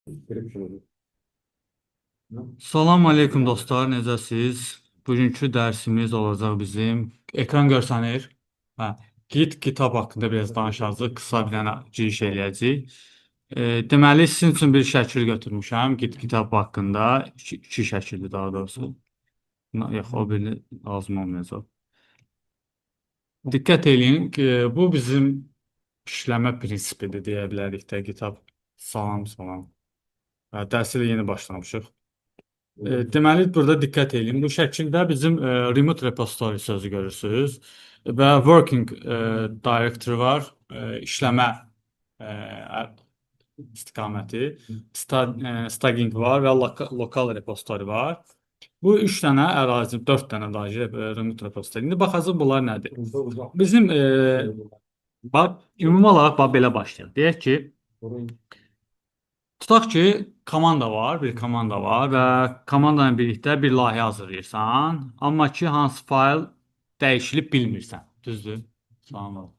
Description. Salam aleykum dostlar, necəsiz? Bugünkü dərsimiz olacaq bizim. Ekran görsənir. Hə, kitab haqqında biraz danışacağıq, qısa bir dənə giriş eləyəcəyik. Deməli, sizin üçün bir şəkil götürmüşəm, kitab haqqında. İki şəkildir daha doğrusu. Yox, o biri lazım olmayacaq. Diqqət eləyin ki, bu bizim işləmə prinsipidir deyə bilərik də kitab. Salam, salam. Dərsə də yeni başlamışıq. Deməli, burada diqqət edin. Bu şəkildə bizim remote repository sözü görürsünüz və working directory var, işləmə e, istiqaməti, staging var və lokal repository var. Bu üç dənə ərazi, dörd dənə daha remote repository. İndi baxacağıq bunlar nədir? Bizim ümumi olaraq belə başlayaq. Deyək ki, tutaq ki, bir komanda var və komanda ilə birlikdə bir layihə hazırlayırsan, amma ki, hansı fayl dəyişilib bilmirsən. Düzdür? Salam ol.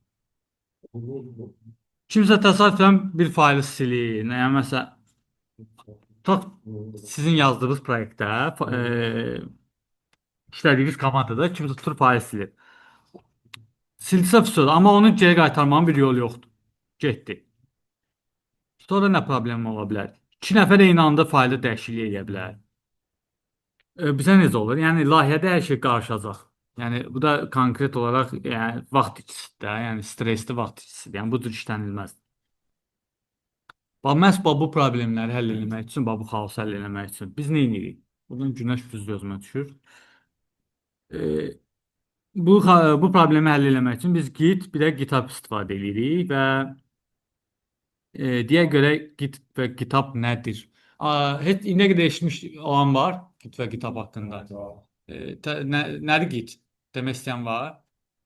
Kimsə təsadüfən bir faylı silir. Yəni məsələn, tutaq sizin yazdığınız proyektdə, işlədiyiniz komandada kimsə tutur faylı silir. Silsə söz, amma onu geri qaytarmanın bir yolu yoxdur. Getdi. Sonra nə problem ola bilər? İki nəfər eyni anda faylı dəyişiklik edə bilər. Bizə necə olur? Yəni layihədə hər şey qarışacaq. Yəni bu da konkret olaraq yəni vaxt itkisidir də, yəni stressli vaxt itkisidir. Yəni bu cür işlənilməz. Bax məhz bu problemləri həll etmək üçün, bu xaosu həll etmək üçün biz nə edirik? Buradan günəş düz gözümə düşür. E, bu problemi həll etmək üçün biz Git, bir də GitHub istifadə edirik və diyə görə Git və GitHub nədir? Heç indiyə qədər eşitmiş olan var Git və GitHub haqqında. Nədir Git? Demək istəyən var?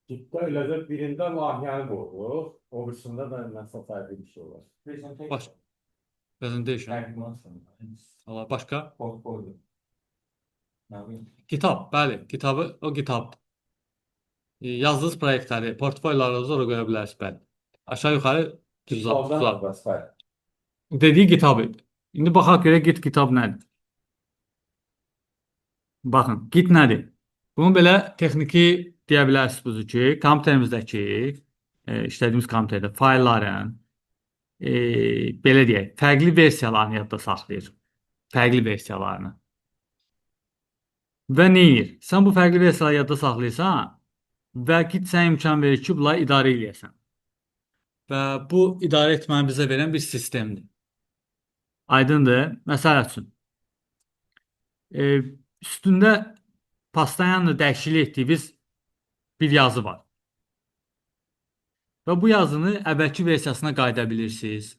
Gitdə eləcə birində layihəni qoyduq, o birisində də nəsə fərqli bir şey var. Baş presentation. Allah başqa? Portfolio. Kitab, bəli, kitabı o kitab. Yazdığınız proyektləri, portfolyolarınızı ora qoya bilərsiniz, bəli. Aşağı yuxarı Kitabdan dediyi kitab idi. İndi baxaq görək Git kitab nədir? Baxın, Git nədir? Bunu belə texniki deyə bilərsiniz ki, kompüterimizdəki işlədiyimiz kompüterdə faylların belə deyək, fərqli versiyalarını yadda saxlayır. Fərqli versiyalarını. Və nə edir? Sən bu fərqli versiyaları yadda saxlayırsan və Git sənə imkan verir ki, bunları idarə edəsən. Və bu idarə etməni bizə verən bir sistemdir. Aydındır? Məsəl üçün, üstündə pastayanla dəyişiklik etdiyiniz bir yazı var. Və bu yazını əvvəlki versiyasına qayıda bilirsiniz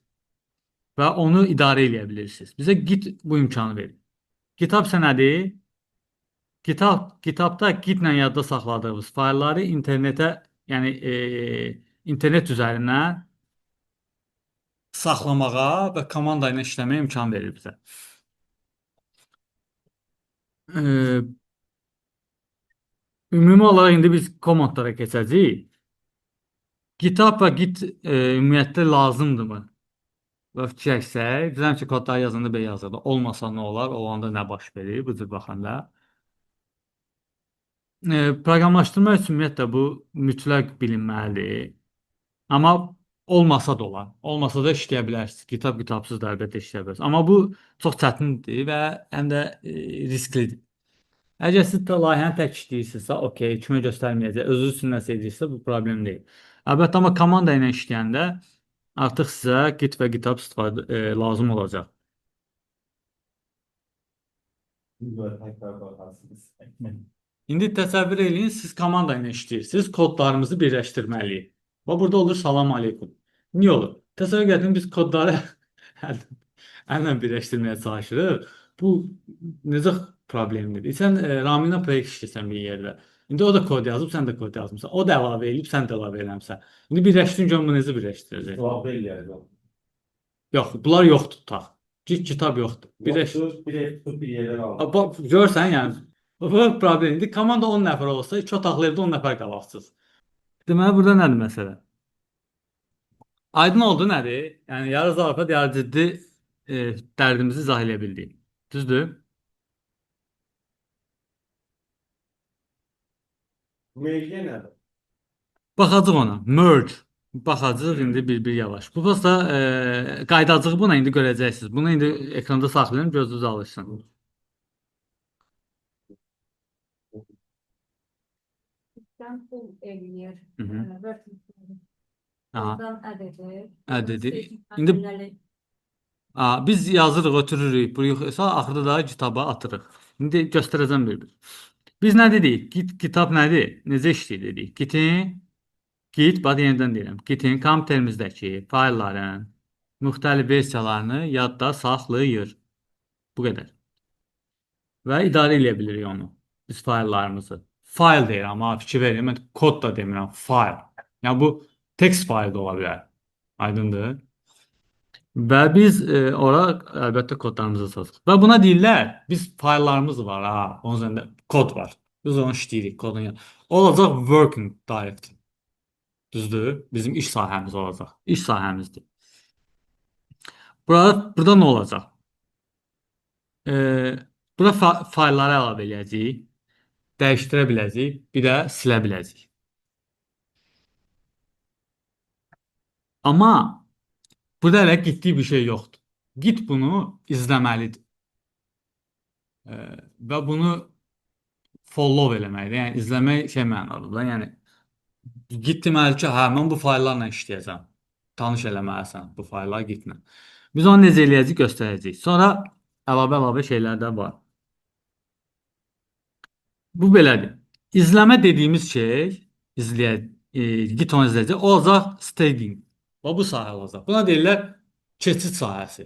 və onu idarə edə bilirsiniz. Bizə Git bu imkanı verir. GitHub isə nədir? GitHubda Gitlə yadda saxladığımız faylları internetə, yəni internet üzərindən saxlamağa və komanda ilə işləməyə imkan verir bizə. Ümumi olaraq indi biz komandlara keçəcəyik. GitHub və Git ümumiyyətlə lazımdırmı? Və fikirləşsək, deyirəm ki, kodları yazanda belə yazırdı. Olmasa nə olar, olanda nə baş verir, bu cür baxanda. Proqramlaşdırma üçün ümumiyyətlə bu mütləq bilinməlidir. Amma olmasa da olar. Olmasa da işləyə bilərsiniz. Kitabsız da əlbəttə işləyə bilərsiniz. Amma bu çox çətindir və həm də risklidir. Əgər siz də layihəni tək işləyirsinizsə, okey, kimə göstərməyəcək, özünüz üçün nəsə edirsinizsə, bu problem deyil. Əlbəttə, amma komanda ilə işləyəndə artıq sizə Git və GitHub istifadə lazım olacaq. İndi təsəvvür eləyin, siz komanda ilə işləyirsiniz, kodlarımızı birləşdirməliyik. Və burada olur salam aleykum. Niyə olur? Təsəvvür edin, biz kodları əllə birləşdirməyə çalışırıq. Bu necə problemlidir? Sən Ramina proyekt işləyirsən bir yerdə. İndi o da kod yazıb, sən də kod yazmısan. O da əlavə edib, sən də əlavə eləmsən. İndi birləşdirin görün bu necə birləşdirəcək? Əlavə eləyəcək. Yox, bunlar yoxdur tutaq. Kitab yoxdur. Bir yerdə qalır. Görsən, yəni bu problemdir. Komanda 10 nəfər olsa, 2 otaqlı evdə 10 nəfər qalırsınız. Deməli, burada nədir məsələ? Aydın oldu nədir? Yəni, yarı zarafat, yarı ciddi dərdimizi izah edə bildik. Düzdür? Melge nədir? Baxacağıq ona. Merge. Baxacağıq indi bir-bir yavaş. Bu prosta qaydacıq buna indi görəcəksiniz. Bunu indi ekranda saxlayın, gözünüz alışsın. Sistem full eləyir. Hı -hı. Vertical. Aha, Oradan ədədi. ədədi. Staging İndi əmrləri. biz yazırıq, ötürürük. Bu yoxsa axırda da kitaba atırıq. İndi göstərəcəm bir-bir. Biz nə dedik? Kitab nədir? Necə işləyir dedik? Bax yenidən deyirəm. Gitin kompüterimizdəki faylların müxtəlif versiyalarını yadda saxlayır. Bu qədər. Və idarə edə bilirik onu. Biz fayllarımızı. Fayl deyirəm, amma fikir verin, mən kod da demirəm, fayl. Yəni bu text fayl da ola bilər. Aydındır? Və biz ora əlbəttə kodlarımızı yazırıq. Və buna deyirlər, biz fayllarımız var ha, onun üzərində kod var. Biz onu işləyirik, kodun yanı. Olacaq working directory. Düzdür? Bizim iş sahəmiz olacaq. İş sahəmizdir. Burada nə olacaq? Bura faylları əlavə edəcəyik, dəyişdirə biləcəyik, bir də silə biləcəyik. Amma burada hələ getdiyi bir şey yoxdur. Git bunu izləməlidir. Və bunu follow eləməlidir. Yəni izləmək şey mənalıdır. Yəni git deməli ki, hə mən bu fayllarla işləyəcəm. Tanış eləməlisən bu fayllar gitlə. Biz onu necə eləyəcəyik göstərəcəyik. Sonra əlavə şeylər də var. Bu belədir. İzləmə dediyimiz şey git onu izləyəcək. O olacaq staging. Və bu sahə olacaq. Buna deyirlər keçid sahəsi.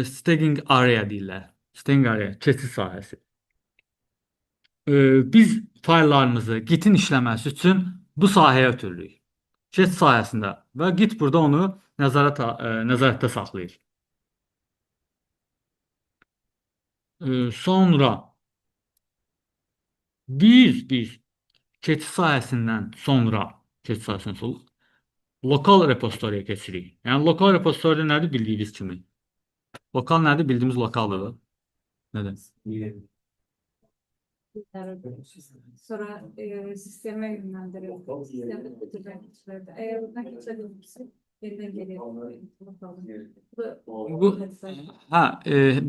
Staging area deyirlər. Staging area, keçid sahəsi. Biz fayllarımızı gitin işləməsi üçün bu sahəyə ötürürük. Keçid sahəsində və git burada onu nəzarətdə saxlayır. Sonra biz keçid sahəsindən sonra lokal repositoriya keçirik. Yəni lokal repositoriya nədir bildiyiniz kimi? Lokal nədir? Bildiyimiz lokaldır. Nədir? Sonra sisteme yönlendirir. Sisteme kutudan geçilir. Eğer buradan geçebilirse yeniden geliyor.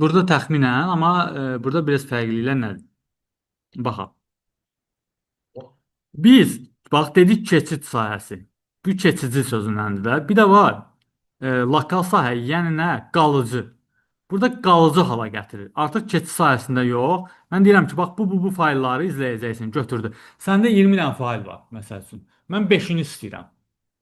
Burada təxminən, amma burada biraz fərqliliklər nədir? Baxaq. Biz bax dedik keçid sahəsi. Bu keçici sözündəndir də. Bir də var lokal sahə, yəni nə? Qalıcı. Burada qalıcı hala gətirir. Artıq keçid sahəsində yox. Mən deyirəm ki, bax bu faylları izləyəcəksən, götürdü. Səndə 20 dənə fayl var, məsəl üçün. Mən 5-ini istəyirəm.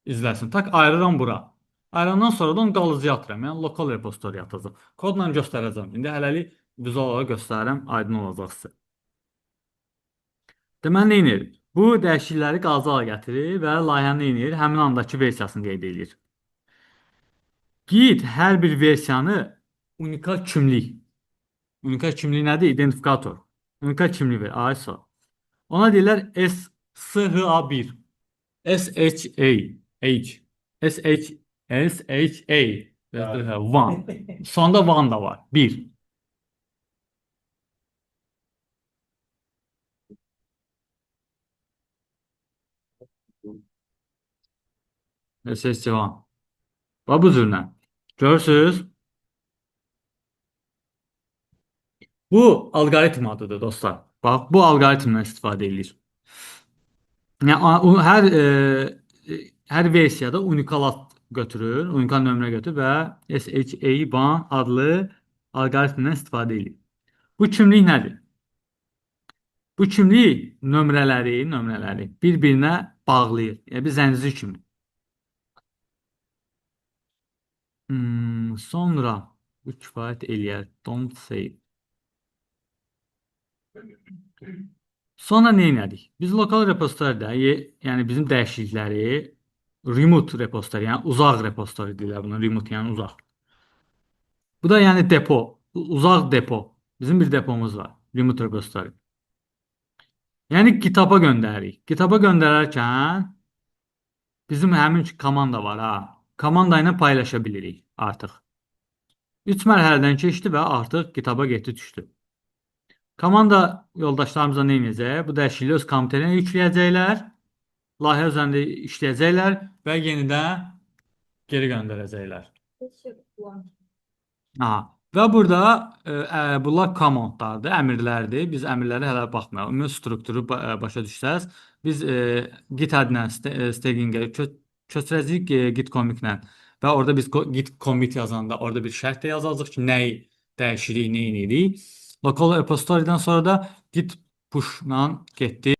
İzləsin. Tak ayırıram bura. Ayırandan sonra da onu qalıcıya atıram. Yəni lokal repositoriya atacağam. Kodla göstərəcəm. İndi hələlik vizual olaraq göstərirəm, aydın olacaq sizə. Deməli nə edir? Bu dəyişiklikləri qalıcı hala gətirir və layihənin nə edir? Həmin andakı versiyasını qeyd edir. Git hər bir versiyanı unikal kimlik. Unikal kimlik nədir? İdentifikator. Unikal kimlik ver. ISO. Ona deyirlər SHA1. One. Sonda one da var. 1. SH1. Və bu cürlə. Görürsünüz? Bu alqoritm adıdır dostlar. Bax, bu alqoritmdən istifadə edilir. Yəni hər versiyada unikal ad götürür, unikal nömrə götürür və SHA1 adlı alqoritmdən istifadə edilir. Bu kimlik nədir? Bu kimlik nömrələri bir-birinə bağlayır. Yəni bir zəncir kimi. Sonra bu kifayət eləyər. Don't save. Sonra nə etdik? Biz lokal repositoridə, yəni bizim dəyişiklikləri remote repositori, yəni uzaq repositori deyirlər buna. Remote yəni uzaq. Bu da yəni depo, uzaq depo. Bizim bir depomuz var. Remote repositori. Yəni kitaba göndəririk. Kitaba göndərərkən bizim həmin komanda var ha. komanda ilə paylaşa bilirik artıq. 3 mərhələdən keçdi və artıq GitHub-a getdi düşdü. Komanda yoldaşlarımıza nə edəcək? Bu dəyişikliyi öz komitəsinə yükləyəcəklər, layihə üzərində işləyəcəklər və yenidən geri göndərəcəklər. Aha. Və burada bunlar commandlardır, əmrlərdir. Biz əmrləri hələ baxmayaq. Ümumi strukturu başa düşsəz, biz git adla stagingə köçürəcəyik git commit-lə. Və orada biz git commit yazanda orada bir şərt də yazacağıq ki, nəyi dəyişirik, nə edirik. Local repository-dən sonra da git push-la getdi.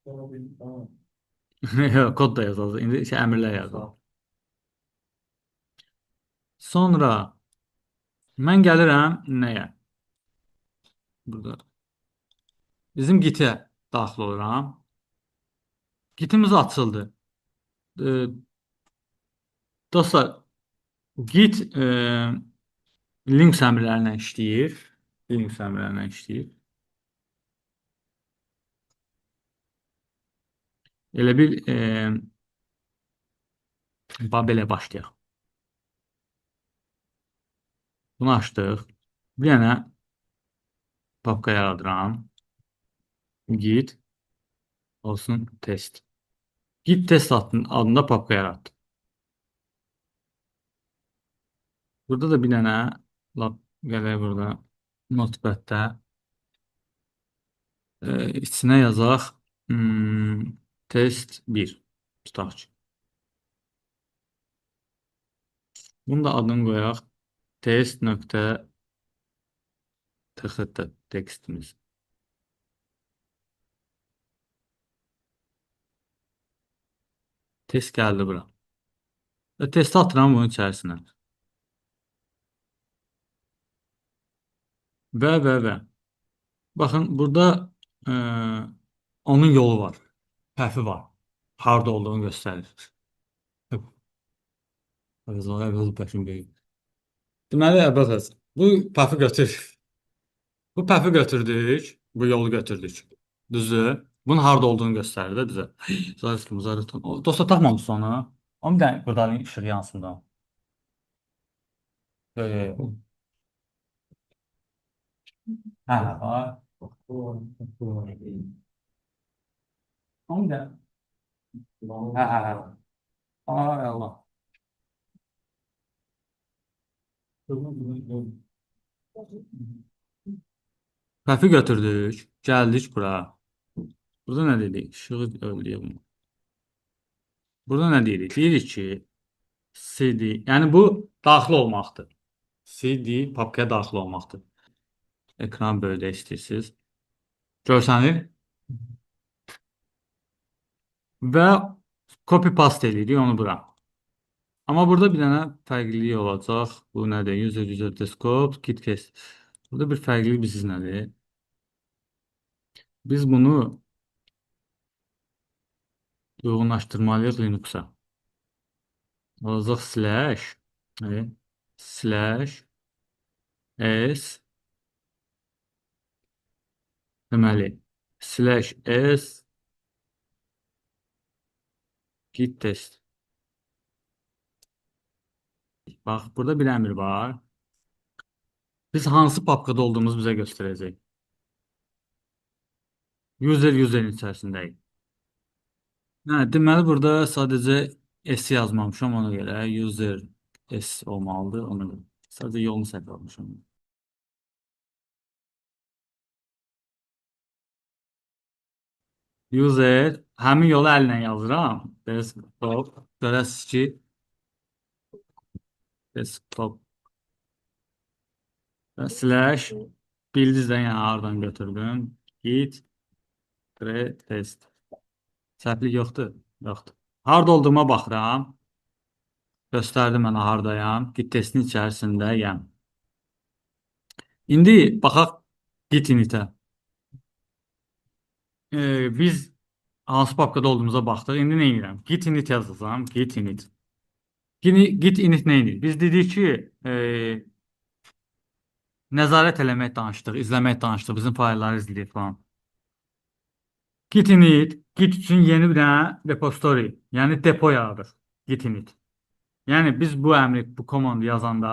Yox, kod da yazacağıq. İndi əmrlər yazacağıq. Sonra mən gəlirəm nəyə? Burada bizim gitə daxil oluram. Gitimiz açıldı. Dostlar, git Linux əmrlərindən işləyir. Linux əmrlərindən işləyir. Elə bir belə başlayaq. Bunu açdıq. Bir dənə papka yaradıram. Git olsun test. Git test adında papka yaratdım. Burada da bir dənə gələk burada notepad-də içinə yazaq test 1 tutaq ki. Bunun da adını qoyaq test.txt tekstimiz. Test gəldi bura. Və testi atıram bunun içərisinə. Və. Baxın, burada onun yolu var. Pəfi var. Harada olduğunu göstərir. Deməli, əbəs. Bu pəfi götür. Bu pəfi götürdük. Bu yolu götürdük. Düzdür. Bunun harada olduğunu göstərir də bizə. Zarətən. Dosta taxmamışsın onu. Amma bir dənə burada işıq yansın da. Hə, var. Amma hə. Ay Allah. Pəfi götürdük. Gəldik bura. Burada nə dedik? İşığı öldürək bunu. Burada nə deyirik? Deyirik ki CD, yəni bu daxil olmaqdır. CD papkaya daxil olmaqdır. Ekran böyüdə istəyirsiniz. Görsənir. Və copy paste edirik onu bura. Amma burada bir dənə fərqlilik olacaq. Bu nədir? User desktop, git case. Burada bir fərqlilik biz nədir? Biz bunu uyğunlaşdırmalıyıq Linux-a. Olacaq slash s deməli /s git test. Bax, burada bir əmr var. Biz hansı papkada olduğumuzu bizə göstərəcək. Userin içərisindəyik. Deməli, burada sadəcə s yazmamışam ona görə. User s olmalıdır ona görə. Sadəcə yolunu səhv almışam. User, həmin yolu əllə yazıram. Desktop, görəsiz ki, desktop slash bildizdən yəni aradan götürdüm. Git test. Səhvlik yoxdur. Yoxdur. Harada olduğuma baxıram. Göstərdim mənə haradayam. Git testin içərisindəyəm. İndi baxaq git initə. Biz hansı papkada olduğumuza baxdıq. İndi nə edirəm? Git init yazacağam. Git init. Git init nə edir? Biz dedik ki, nəzarət eləmək danışdıq, izləmək danışdıq, bizim faylları izləyir falan. Git init, git üçün yeni bir dənə repository, yəni depo yaradır. Git init. Yəni biz bu əmri, bu komandı yazanda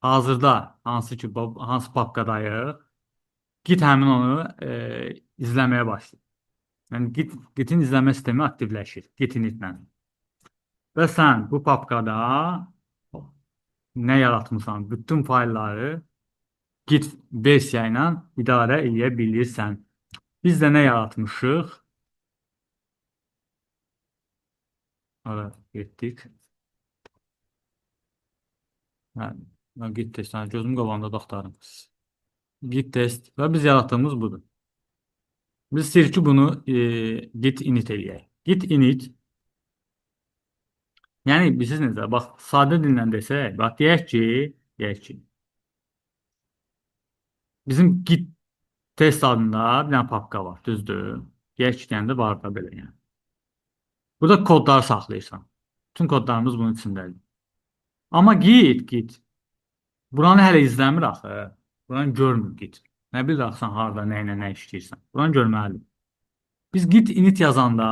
hazırda hansı papkadayıq, Git həmin onu izləməyə başlayır. Yəni Git'in izləmə sistemi aktivləşir Git initlə. Və sən bu papkada nə yaratmısan? Bütün faylları Git versiya ilə idarə edə bilirsən. Biz də nə yaratmışıq? Ora getdik. Hə, Git test. Gözüm qabağında da axtarım. Git test və biz yaratdığımız budur. Biz istəyirik ki, bunu git init eləyək. Git init, yəni bilirsiniz necə? Bax, sadə dillə desək, bax deyək ki, bizim git test adında bir dənə papka var, düzdür? Deyək ki, gəndə var da belə yəni. Burada kodları saxlayırsan. Bütün kodlarımız bunun içindədir. Amma git. Buranı hələ izləmir axı. Buranı görmür git. Nə bilirsən harda, nə ilə nə işləyirsən. Buranı görməlidir. Biz git init yazanda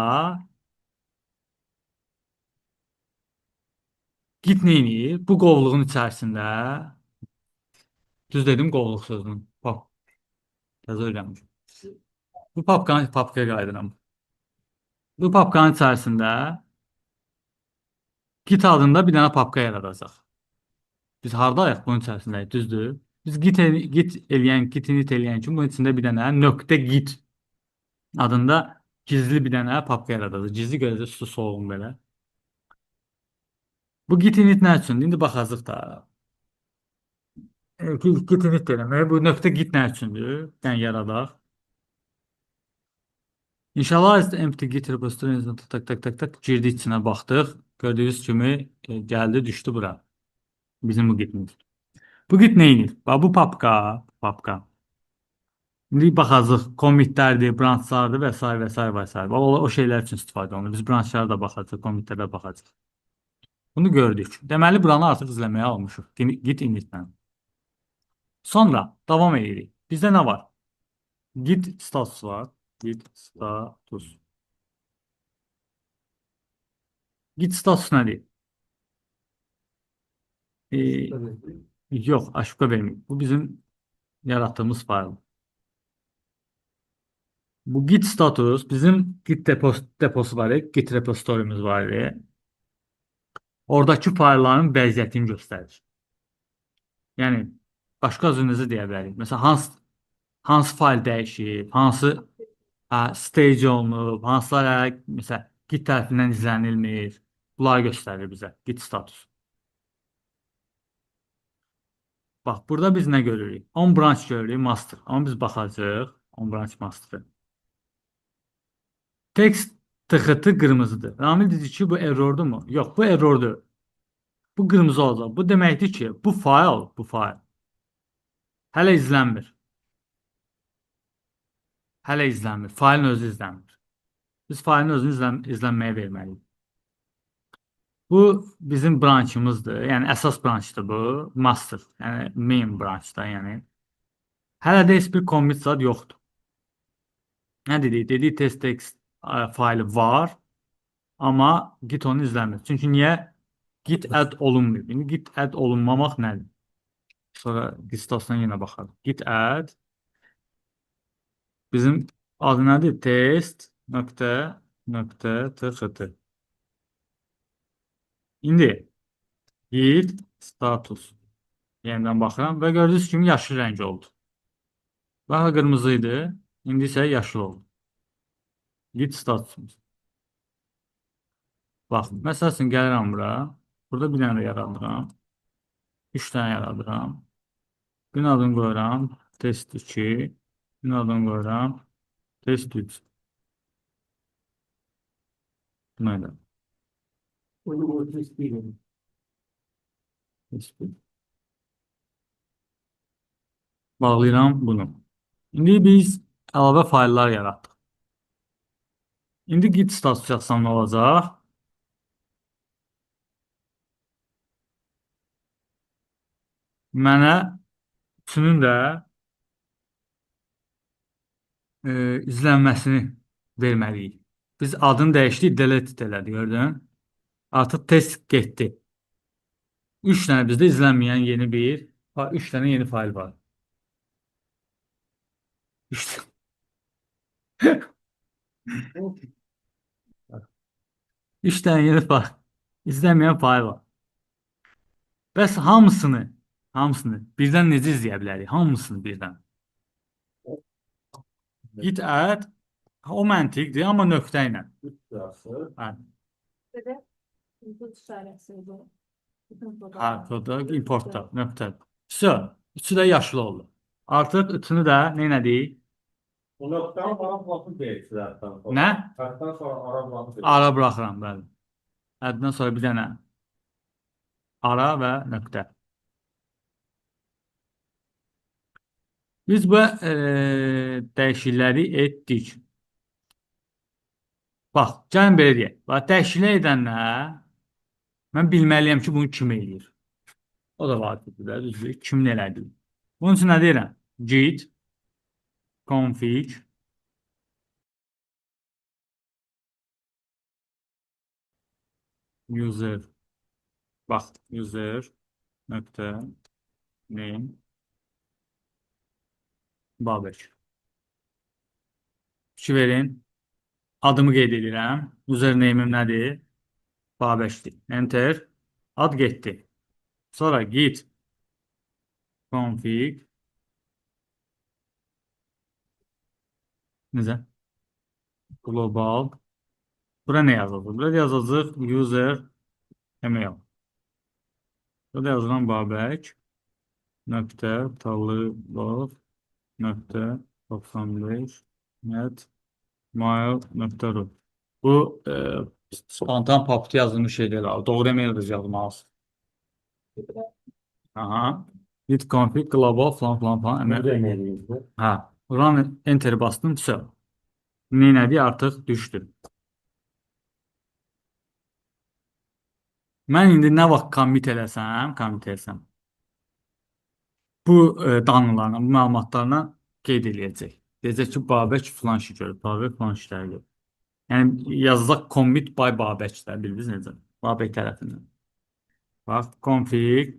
git neyini? Bu qovluğun içərisində düz dedim qovluq sözünü. Bax, yazı öyrənmişim. Bu papkaya qayıdıram. Bu papkanın içərisində git adında bir dənə papka yaradacaq. Biz hardayıq bunun içərisindəyik, düzdür? Biz git init eləyən kimi bunun içində bir dənə .git adında gizli bir dənə papka yaradacaq. Gizli görəcək su soğuğun belə. Bu git init nə üçündür? İndi baxacaq da. Git init eləmək. Bu .git nə üçündür? Yəni yaradaq. İnşallah empty git repository tak girdi içinə baxdıq. Gördüyünüz kimi gəldi, düşdü bura. Bizim bu gitimiz. Bu git neyinir? Bu papka. İndi baxacaq, commitlərdir, branchlardır və s. və s. və s. O şeylər üçün istifadə olunur. Biz branchlara da baxacaq, commitlərə baxacaq. Bunu gördük. Deməli, buranı artıq izləməyə almışıq. Git initlə. Sonra davam edirik. Bizdə nə var? Git status var. Git status. Git status nədir? Yox, aşıqqa verməyim. Bu bizim yaratdığımız fayl. Bu git status bizim git deposu var, git repositorimiz var. Oradakı faylların vəziyyətini göstərir. Yəni başqa özünüzü deyə bilərik. Məsələn, hansı fayl dəyişib, hansı stage olunub, hansılar məsələn git tərəfindən izlənilmir. Bunları göstərir bizə git status. Bax, burada biz nə görürük? On branch görürük, master. Amma biz baxacağıq on branch master. Text tıxıtı qırmızıdır. Ramil dedi ki, bu errordur mu? Yox, bu errordur. Bu qırmızı olacaq. Bu deməkdir ki, bu fayl hələ izlənmir. Hələ izlənmir. Faylın özü izlənmir. Biz faylın özünü izlənməyə verməliyik. Bu bizim branchımızdır. Yəni əsas branchdır bu. Master. Yəni main branchda. Yəni hələ də heç bir commit zad yoxdur. Nə dedik? Dedik test.txt faylı var. Amma git onu izləmir. Çünki niyə? Git add olunmuyor. İndi git add olunmamaq nədir? Sonra git statusuna yenə baxarıq. Git add bizim adı nədir? Test.txt. İndi git status. Yenidən baxıram və gördüyünüz kimi yaşıl rəng oldu. Bax, qırmızı idi. İndi isə yaşıl oldu. Git statusumuz. Bax, məsəl üçün gəlirəm bura. Burada bir dənə yaradıram. 3 dənə yaradıram. Birinin adını qoyuram. Test 2. Birinin adını qoyuram. Test 3. Buna da. Bağlayıram bunu. İndi biz əlavə fayllar yaratdıq. İndi git status yazsam nə olacaq? Mənə üçünün də izlənməsini verməliyik. Biz adını dəyişdik, delete elədik, gördün? Artıq test getdi. 3 dənə bizdə izlənməyən yeni bir, 3 dənə yeni fayl var. 3 dənə yeni fayl, izlənməyən fayl var. Bəs hamısını birdən necə izləyə bilərik? Hamısını birdən. Git add, o məntiqdir, amma nöqtə ilə. Üç sırası. Hə, Ve input işareti bu. Bütün hə, burada importda, nöqtə. Üçü də yaşlı oldu. Artıq üçünü də nə elədik? Bu noktadan ara blokunu değiştirersen. Nə? Kaçtan sonra ara blokunu Ara buraxıram, bəli. Əddən sonra bir dənə ara və nöqtə. Biz bu dəyişiklikləri etdik. Bax, gəlin belə deyək. Bax, dəyişiklik edənlər mən bilməliyəm ki, bunu kim eləyir. O da vacibdir, düzdür. Kimin elədiyi. Bunun üçün nə deyirəm? Git config user, bax, user nöqtə name Babək. Fikir verin. Adımı qeyd edirəm. Username'im nədir? Babəkdir. Enter. Ad getdi. Sonra git config necə? Global. Bura nə yazacaq? Burada yazacaq user email. Burada yazılan Babək nöqtə talılov nöqtə 95 net mail.ru. Bu spontan papda yazılmış şeylər var. Doğru email yazmalısın. Aha. Git config global falan falan falan. Ne demeliydi? Ha. Run enter bastım. Ne nədir? Artıq düşdü. Mən indi nə vaxt commit eləsəm, bu danılarına, bu məlumatlarına qeyd eləyəcək. Deyəcək ki, Babək filan şey görüb, Babək filan işləri görüb. Yəni yazacaq commit by Babəklər, bilirsiniz necə? Babək tərəfindən. Bax, config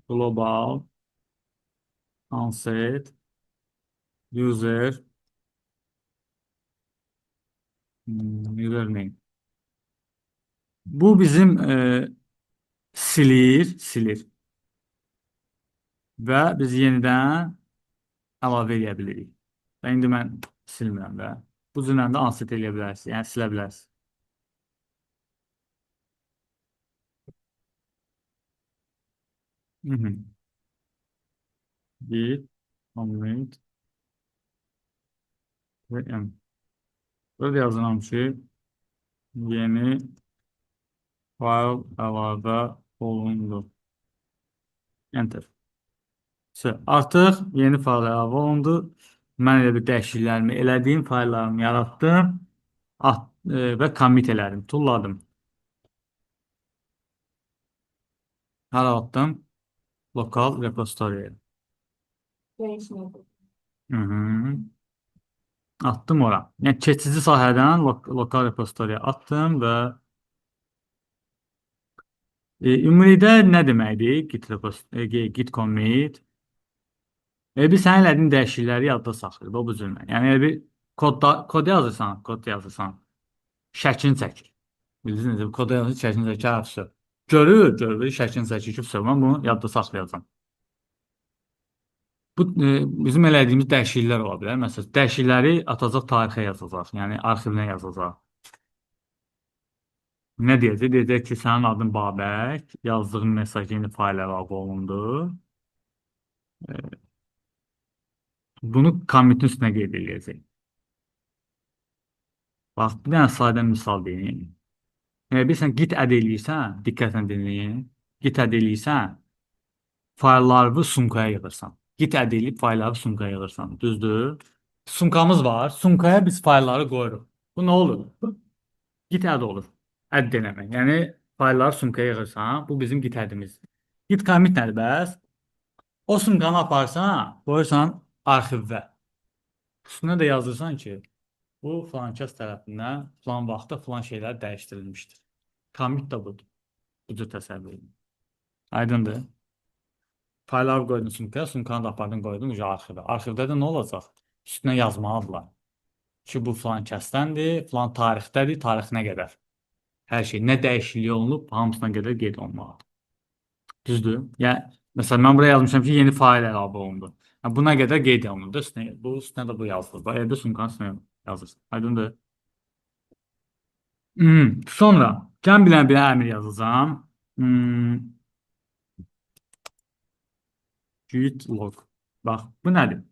global onset user username. Bu bizim silir və biz yenidən əlavə edə bilirik. Və indi mən silmirəm və bu cürlə də onset eləyə bilərsiniz, yəni silə bilərsiniz. Git commit və m. Burada yazıram ki, yeni fayl əlavə olundu. Enter. Artıq yeni fayl əlavə olundu. Mən elə bir dəyişikliklərimi elədiyim fayllarımı yaratdım və commit elədim, tulladım. Hara atdım? Lokal repositoryaya. değişmedi. Attım ora. Yəni keçici sahədən lokal repositoryaya attım və ümumilikdə nə deməkdir? Git commit. Bir sən elədiyin dəyişiklikləri yadda saxlayır. Bu cürlə. Yəni elə bir kod yazırsan, şəklini çəkir. Bilirsiniz, koda yazır, şəklini çəkir, hə, görür, şəklini çəkir ki, mən bunu yadda saxlayacağam. Bu bizim elədiyimiz dəyişikliklər ola bilər. Məsələn, dəyişiklikləri atacaq tarixə yazacaq, yəni arxivinə yazacaq. Nə deyəcək? Deyəcək ki, sənin adın Babək, yazdığın mesaj yeni fayl əlavə olundu. Bunu commit'in üstünə qeyd edəcək. Bax, bir dənə sadə misal deyim. Bir sən git add eləyirsən, diqqətlə dinləyin. Git add eləyirsən, faylları sumkaya yığırsan. Git add eləyib faylları sumkaya yığırsan, düzdür? Sumkamız var, sumkaya biz faylları qoyuruq. Bu nə olur? Git add olur. Add eləmək. Yəni faylları sumkaya yığırsan, bu bizim git addimiz. Git commit nədir bəs? O sumkanı aparsan, qoyursan arxivə. Üstünə də yazırsan ki, bu filankəs tərəfindən filan vaxtda filan şeylər dəyişdirilmişdir. Commit də budur. Bu cür təsəvvür edin. Aydındır. Fayları qoydun sumkaya, sumkanı da apardın qoydun uca arxivə. Arxivdə də nə olacaq? Üstünə yazmalıdırlar ki, bu filan kəsdəndir, filan tarixdədir, tarixinə qədər. Hər şey, nə dəyişikliyi olunub, hamısına qədər qeyd olunmalıdır. Düzdür? Yəni, məsələn, mən buraya yazmışam ki, yeni fail əlavə olundu. Yəni, buna qədər qeyd olunur da üstünə. Bu üstünə də bu yazılır. Bax, evdə sumkanın üstünə yazırsın. Aydındır? Sonra, gəlin bilən bir əmr yazacağım. Git log. Bax, bu nədir?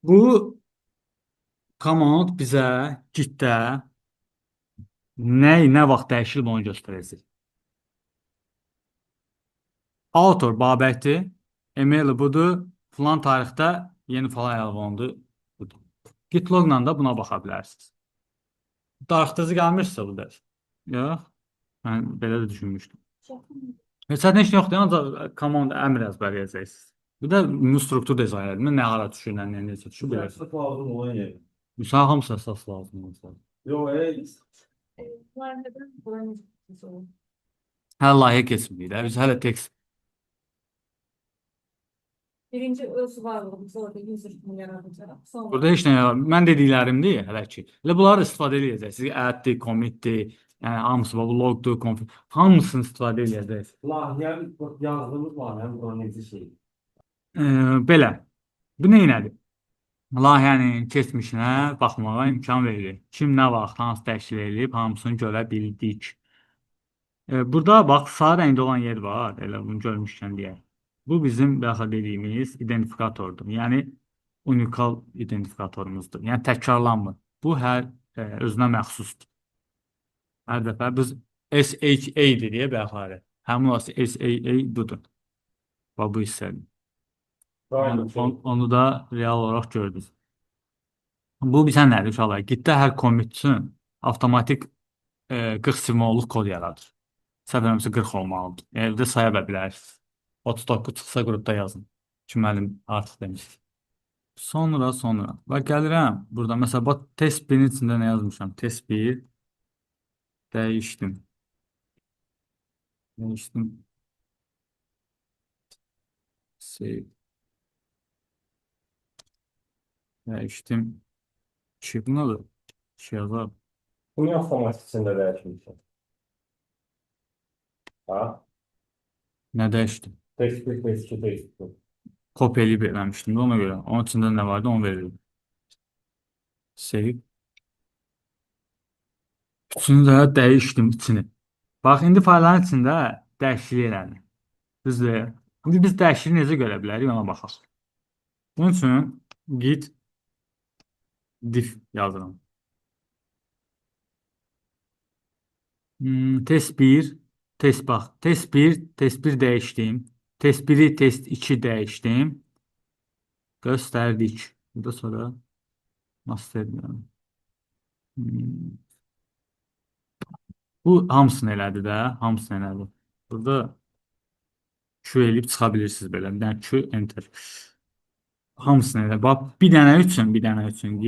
Bu command bizə gitdə nə vaxt dəyişilib onu göstərəcək. Autor Babəkdir, email budur, filan tarixdə yeni falan əlavə olundu. Budur. Git logla da buna baxa bilərsiniz. Darıxdırıcı gəlmirsə bu dərs. Yox, mən belə də düşünmüşdüm. Çətin heç yoxdur, ancaq command əmr əzbərləyəcəksiniz. Bir də struktur dizayn edin, nə hara düşür, nə necə düşür, bilərsiniz. Əsas lazım olan yer. Müsahə hamısı əsas lazım olsa. Yox, Layihədən buranın necə olur? Hələ layihə keçmirik də, biz hələ tekst. Birinci öz varlığımızı orada user kimi yaradacaq. Sonra Burada heç nə yox. Mən dediklərimdir hələ ki. Elə bunları istifadə edəcəksiniz. Add-dir, commit-dir, yəni hamısı bu logdur, config, hamısını istifadə edəcəksiniz. layihə yazdığımız layihə bu necə şey? Belə. Bu nədir? Layihənin keçmişinə baxmağa imkan verir. Kim nə vaxt, hansı dəyişiklik edilib, hamısını görə bildik. Burada bax, sarı rəngdə olan yer var, elə bunu görmüşkən deyək. Bu bizim bəxə dediyimiz identifikatordur. Yəni, unikal identifikatorumuzdur. Yəni, təkrarlanmır. Bu hər özünə məxsusdur. Hər dəfə biz SHA-dir deyə bəxarə. Həmin o SHA budur. Və bu hissədir. Yəni, onu da real olaraq gördünüz. Bu bizə nədir uşaqlar? Gitdə hər commit üçün avtomatik 40 simvolluk kod yaradır. Səfərəmsi 40 olmalıdır. Evdə saya bilərsiniz. 39 çıxsa qrupda yazın. Ki, müəllim artıq demişdir. Sonra. Və gəlirəm. Burada, məsələn, bax, test 1-in içində nə yazmışam? Test 1 dəyişdim. Save. Dəyişdim. Şey, bu nədir? Şey yazar. Bunu avtomatik içində dəyişmişəm. Ha? Nə dəyişdim? Test 1, test 2, test 2. Kopyalıyıb eləmişdim də ona görə. Onun içində nə vardı onu verirdim. Save. Üçünü də dəyişdim içini. Bax, indi faylların içində dəyişiklik elədim. Düzdür. İndi biz dəyişikliyi necə görə bilərik ona baxaq. Bunun üçün git diff yazıram. Test 1, test bax. Test 1, test 1 dəyişdim. Test 1-i test 2 dəyişdim. Göstərdik. Burada sonra nasıl edirəm? Bu hamısını elədi də, hamısını elədi. Burada Q eləyib çıxa bilirsiniz belə. Bir dənə Q, enter. Hamısını elədi. Bax, bir dənə üçün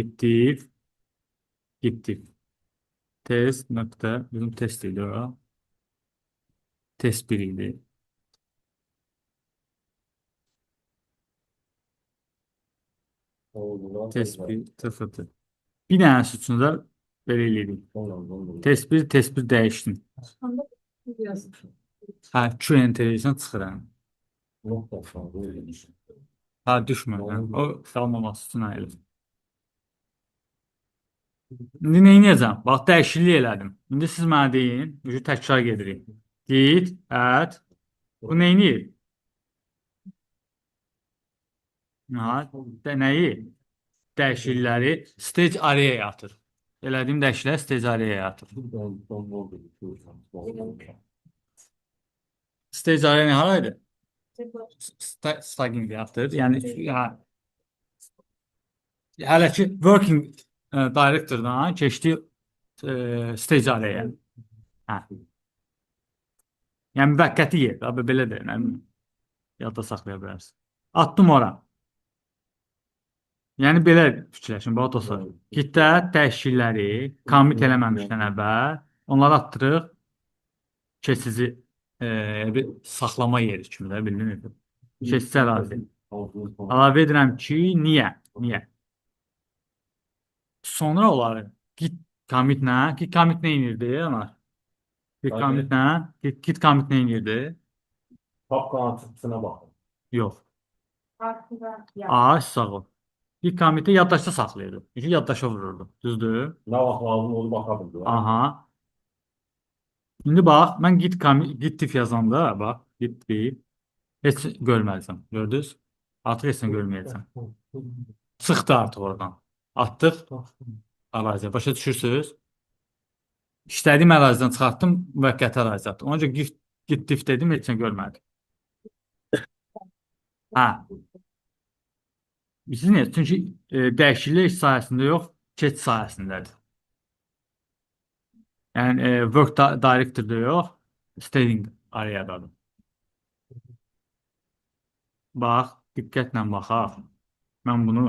getdik. Test nöqtə, bizim test idi o. Test 1 idi. Test 1, tıfıtı. Bir dənəsi üçün də belə elədik. Test 1, test 1 dəyişdim. Onda yazın. Hə, Q enter edirsən çıxıram. Hə, düşmür. O qalmaması üçün ayrılır. İndi nə edəcəm? Bax, dəyişiklik elədim. İndi siz mənə deyin, təkrar gedirik. Git, add. Bu nə edir? Nəyi? Dəyişiklikləri stage array'e atır. Elədiyim dəyişiklikləri stage array'e atır. Stage array nə haraydı? Staging atır. Yəni, hələ ki, working directordan keçdi stage array'e. Yəni, müvəqqəti yer. Belə deyil. Yadda saxlaya bilərsin. Atdım ora. Yəni, belə fikirləşin. Bax, dostlar. Gitdə dəyişiklikləri commit eləməmişdən əvvəl onları atdırıq keçici bir saxlama yeri kimi də bildiniz. Keçici ərazi. Əlavə edirəm ki, niyə? Niyə? Sonra olar git commitlə, git commit nə edirdi onlar? Git Hadi. commitlə, git commit nə edirdi? Papkanın çıktısına bakın. Yox. Artıda yaz. A, sağ ol. Git commit-i yaddaşda saxlayırdı. Çünki yaddaşa vururdu. Düzdür? Ne vaxt lazım oldu bakabilir. Aha. İndi bax, mən git diff yazanda, bax, git diff heç görməlisən. Gördünüz? Artıq heç nə görməyəcəm. Çıxdı artıq oradan. Atdıq əraziyə. Başa düşürsünüz? İstədiyim ərazidən çıxartdım, müvəqqəti ərazi atdım. Ona görə git diff dedim, heç nə görmədim. Hə. Bilirsiniz niyə? Çünki dəyişiklik iş sahəsində yox, keç sahəsindədir. Yəni work director'da yox, staging arayadadır. Bax, diqqətlə baxaq. Mən bunu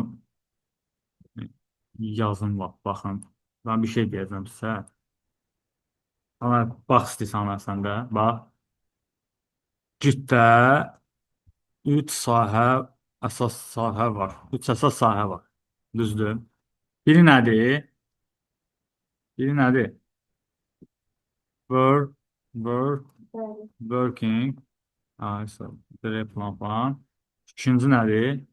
yazım baxın. Ben bir şey deyəcəm sizə. Ama bax istəyirsən sən də. Bax. Cütdə 3 sahə, əsas sahə var. 3 əsas sahə var. Düzdür? Biri nədir? Biri nədir? Working. Plan. İkinci nədir?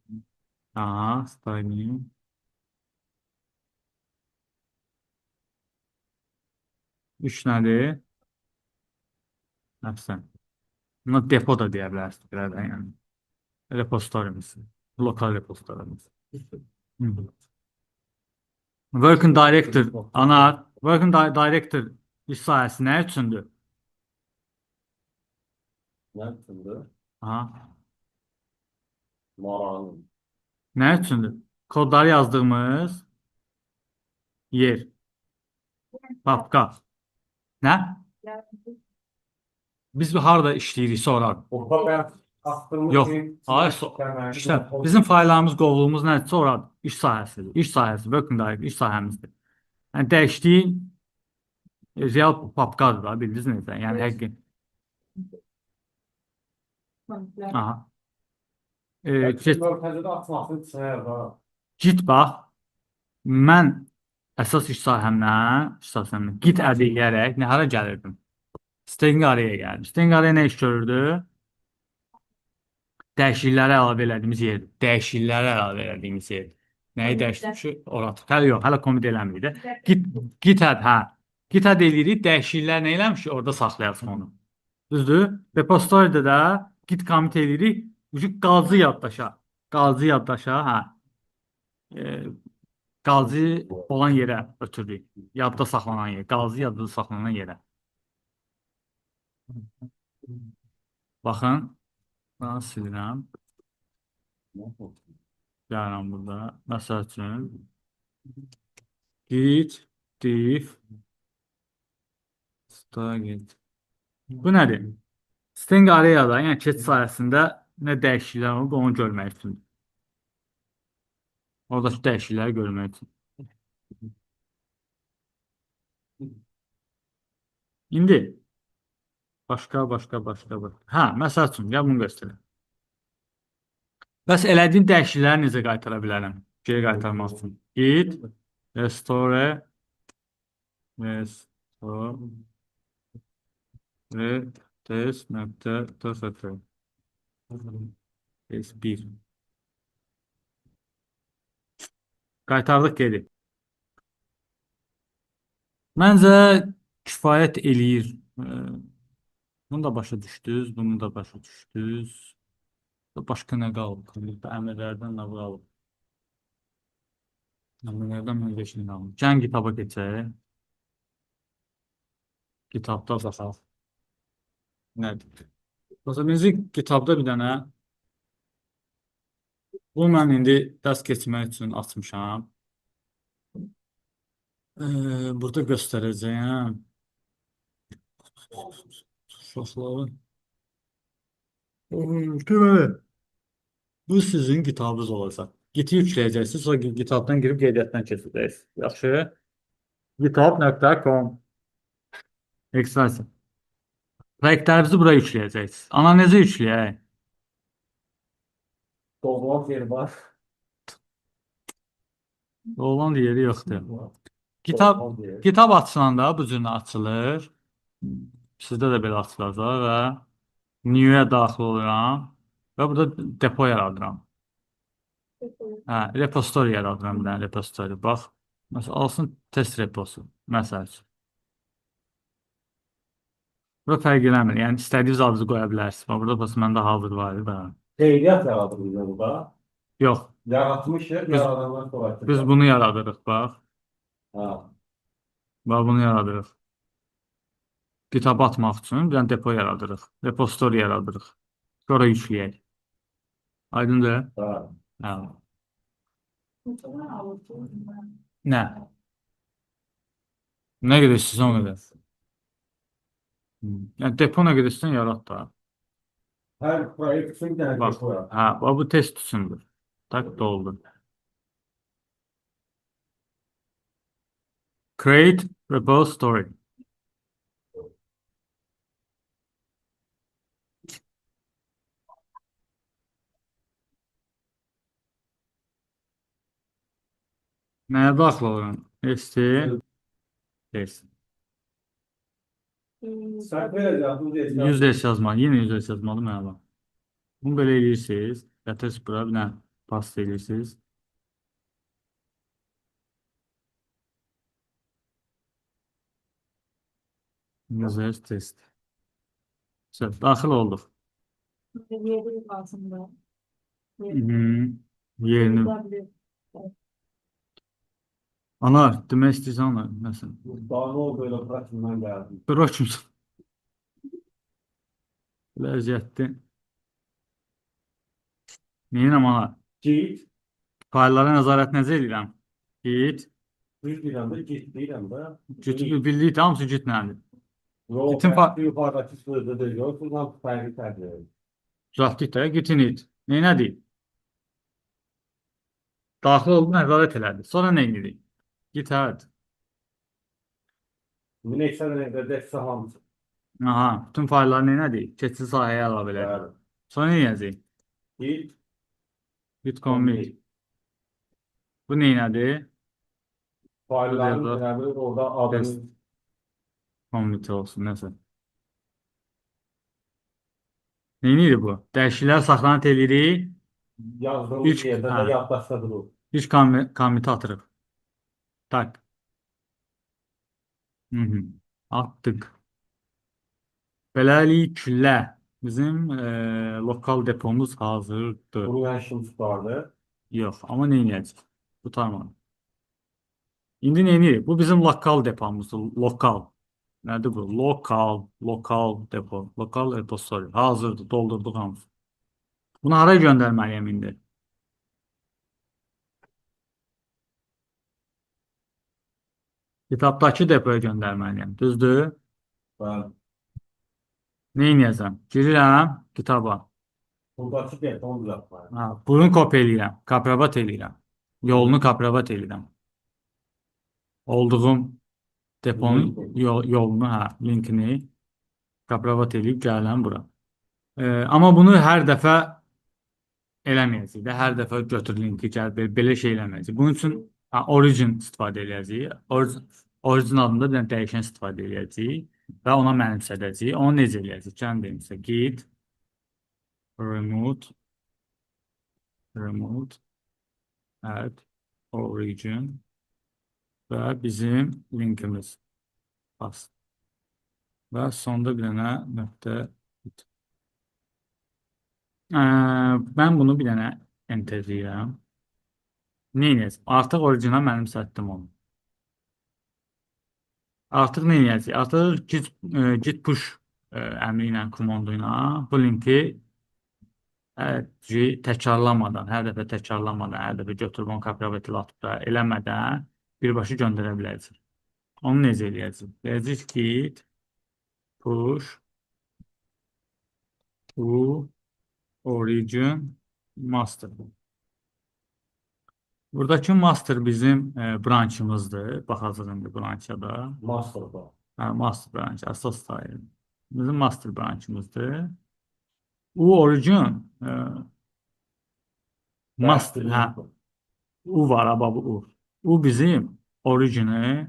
Aha, styling. Üç nədir? Nəfsən. Buna depo da deyə bilərsiniz. Birədən, yəni. Repositoryumuz. Lokal repositoryumuz. Working Director. Working Director iş sahəsi nə üçündür? Ne içindi? Aha. Maranın. Nə üçündür? Kodları yazdığımız yer. Papka. Nə? Biz harada işləyirik sonra? O kadar aklımı Yox. Hayır, işte bizim fayllarımız, qovluğumuz nədir? Sonra iş sahəsidir. İş sahəsi, working director, iş sahəmizdir. Yəni dəyişdiyi real papkadır da, bildiniz necə? Yəni həqiqi. Aha. Mörtəzədə atmasını düşünər ha. Git bax. Mən əsas iş sahəmdən git ədəyərək nə hara gəlirdim? String araya gəldim. String araya nə iş görürdü? Dəyişiklikləri əlavə elədiyimiz yerdir. Dəyişiklikləri əlavə elədiyimiz yerdir. Nəyi dəyişdik ki? Orada. Hələ yox, hələ komit eləmirik də. Git-add, hə. Git-add eləyirik, dəyişikliklər nə eləmiş? Orada saxlayasın onu. Düzdür? Repositorydə də git commit eləyirik. Qalıcı yaddaşa. Qalıcı yaddaşa, hə. Qalıcı olan yerə ötürürük. Yadda saxlanan yer. Qalıcı yadda saxlanan yerə. Baxın. Ben silirəm. Gəlirəm burada. Məsəl üçün. Git, diff, start. Bu nədir? String arayada, yəni keç sayəsində nə dəyişikliklər olub, onu görmək üçün. Oradakı dəyişiklikləri görmək üçün. İndi başqa. Hə, məsəl üçün, gəl bunu göstərim. Bəs elədiyim dəyişiklikləri necə qaytara bilərəm? Geri qaytarmaq üçün. Git, restore, test.tst. Test 1. Qaytardıq geri. Məncə kifayət eləyir. Bunu da başa düşdünüz, bunu da başa düşdünüz. Başqa nə qalıb? Əmrlərdən nə qalıb? Əmrlərdən mən heç nə qalıb. Gəlin kitaba keçək. Kitabda baxaq. Nədir? Birinci kitabda bir dənə bu mən indi dərs keçmək üçün açmışam. Burada göstərəcəyəm. Uşaqları. Deməli, bu sizin kitabınız olacaq. Giti yükləyəcəksiniz, sonra kitabdan girib qeydiyyatdan keçəcəksiniz. Yaxşı. Kitab.com Extension. Proyektlərimizi bura yükləyəcəksiniz. Ana necə yükləyək? Doğulan yeri var. Olan yeri yoxdur. Kitab Doğulan yeri. kitab açılanda bu cür açılır. Sizdə də belə açılacaq və New-yə daxil oluram və burada depo yaradıram. Hə, repository yaradıram bir dənə repository. Bax, məsələn, alsın test reposu. Məsəl üçün. Bura fərq eləmir. Yəni istədiyiniz adınızı qoya bilərsiniz. Bax, burada bax məndə hazır var idi da. Qeydiyyat yaradılır burada. Yox, Yaratmışıq, yaradandan sonra. biz bunu yaradırıq bax. Ha. Bax bunu yaradırıq. Kitab atmaq üçün bir dənə depo yaradırıq. Repository yaradırıq. Sonra yükləyək. Aydındır? Ha. Hə. Nə? Nə qədər istəyirsən o qədər. Yəni depo nə qədər istəyirsən yarat da. Hər proyekt üçün bir dənə Bax, depo yaradılır. hə, bax bu test üçündür. Tak doldu. Create repository. Nəyə daxil olurum? Test. Sən verəcəksin, 100 yazmalı, yenə 100 yazmalı mənə bax. Bunu belə edirsiniz. Gətirsiniz bura, bir dənə pasta edirsiniz. Yazıyoruz test. Güzel, daxil olduq. Yeri altında. Yerini. Anar, demək istəyirsən anar, məsələn. daha ne oldu öyle bırakımdan geldim. Bırak kimsən. Belə əziyyətli. Neyinəm anar? Git, Faillara nəzarət necə edirəm? Git. düz bir anda git değil anda. Bildik, hamısı git nədir? Yol Bütün farklı yukarıdaki sırada da yok. Buradan farklı tercih. Düzəltdik də, gitin it. Neynədik? Daxil oldu, nəzarət elədi. Sonra neynidik? Git hərd. Mineksen evde de sahamsı. Aha, bütün failləri neynədik? Keçici sahəyə əlavə elədik. Yani. Sonra neynəyəcək? Git, Git commit. Bu neynədir? faillerin Burada önemli orada test. adını Commit olsun, nəsə. Neyniydi bu? Dəyişikliklər saxlanət edirik. yazdığımız İlk- yerde ha. de yaklaşsa durur. Üç commit atırıq. Tak. Hı -hı. Attık. Beləliklə bizim lokal depomuz hazırdır. Bunu ben şimdi tutardı. Yox, amma neynəyəcək? Tutarmadım. İndi neynəyək? Bu bizim lokal depomuzdur. Lokal. Nədir bu? Lokal depo. Lokal repository. Hazırdır. Doldurduq hamısı. Bunu hara göndərməliyəm indi? Kitabdakı depoya göndərməliyəm. Düzdür? Ben Neynəyəcəm? Girirəm kitaba. buradaki telefonu yapmayayım. Ha, bunu kopya eləyirəm. Kaprabat eləyirəm. Yolunu kaprabat eləyirəm. Olduğum deponun yolunu, hə, linkini kaprabat eləyib gəlirəm bura. Amma bunu hər dəfə eləməyəcəyik də. Hər dəfə götür linki gəl, belə şey eləməyəcəyik. Bunun üçün origin istifadə edəcəyik. Origin adında bir dənə dəyişən istifadə edəcəyik və ona mənimsədəcəyik. Onu necə eləyəcəyik? Gəlin deyim sizə. Git remove add origin və bizim linkimiz bas. Və sonda bir dənə nöqtə. Mən bunu bir dənə enter deyirəm. Neynəyəcək? Artıq orijinal mənimsətdim onu. Artıq neynəyəcək? Artıq git push əmri ilə, komandu ilə bu linki təkrarlamadan, hər dəfə təkrarlamadan, hər dəfə götürüb onu kaprabat eləmədən birbaşa göndərə biləcək. Onu necə eləyəcək? Deyəcək git push to origin master. Buradakı master bizim branchımızdır. Baxacağıq indi brancha da. Master'da. Master branch, əsas sayı. bizim master branchımızdır. U origin master ha U var ama bu U. U bizim orijini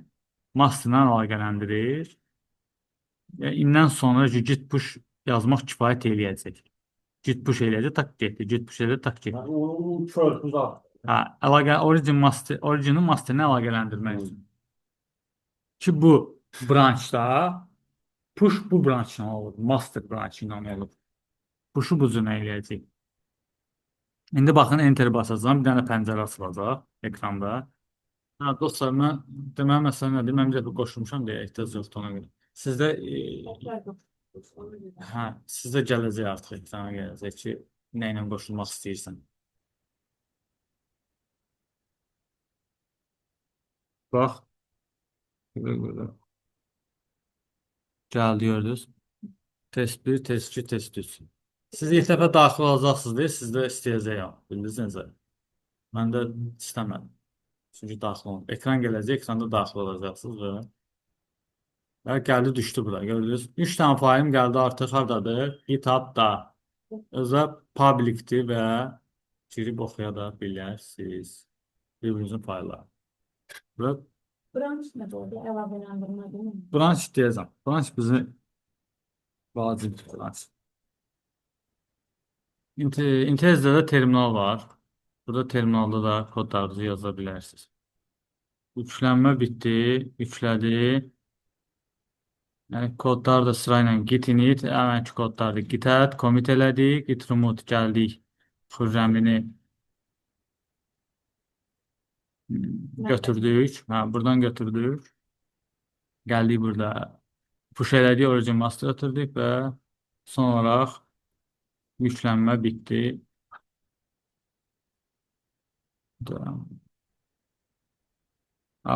masterla əlaqələndirir. İndən sonra git push yazmaq kifayət eləyəcək. Git push eləyəcək, tak getdi. Git push eləyəcək, tak getdi. O çöl uzaq. Ha, originin masterını əlaqələndirmək üçün. Ki bu branchda push bu branchla olur. Master branch ilə olur. Push'u bu cür eləyəcək. İndi baxın enter basacağam. Bir dənə pəncərə açılacaq ekranda. Ha, dostlar, mən deməli məsələn nədir? Mən bir dəfə qoşulmuşam deyə ehtiyac yoxdur ona görə. Sizdə hə, sizdə gələcək artıq ekrana gələcək ki, nə ilə qoşulmaq istəyirsən. Bax. Gəldi gördünüz. Test 1, test 2, test 3. Siz ilk dəfə daxil olacaqsınız deyə sizdə istəyəcəyəm. Bildiniz necə? Mən də istəmədim. Çünki daxil olun. Ekran gələcək, ekranda daxil olacaqsınız və gəldi düşdü bura. Gördünüz. 3 dənə faylim gəldi artıq hardadır? GitHub-da. Özə publicdir və girib oxuya da bilərsiniz. Bir-birinizin faylları. Və Branch ne oldu? Əlavələndirmə değil mi? branch deyəcəm. Branch bizi vacib branch. Interzdə də terminal var. Burada terminalda da kodlarınızı yaza bilərsiniz. Yüklənmə bitdi, yüklədi. Yəni kodlar da sırayla git init, əvvəlki kodlardır. Git add, commit elədik, git remove gəldik. Xürrəmini götürdük. Hə, buradan götürdük. Gəldik burada. Push elədik, origin master ötürdük və son olaraq yüklənmə bitdi.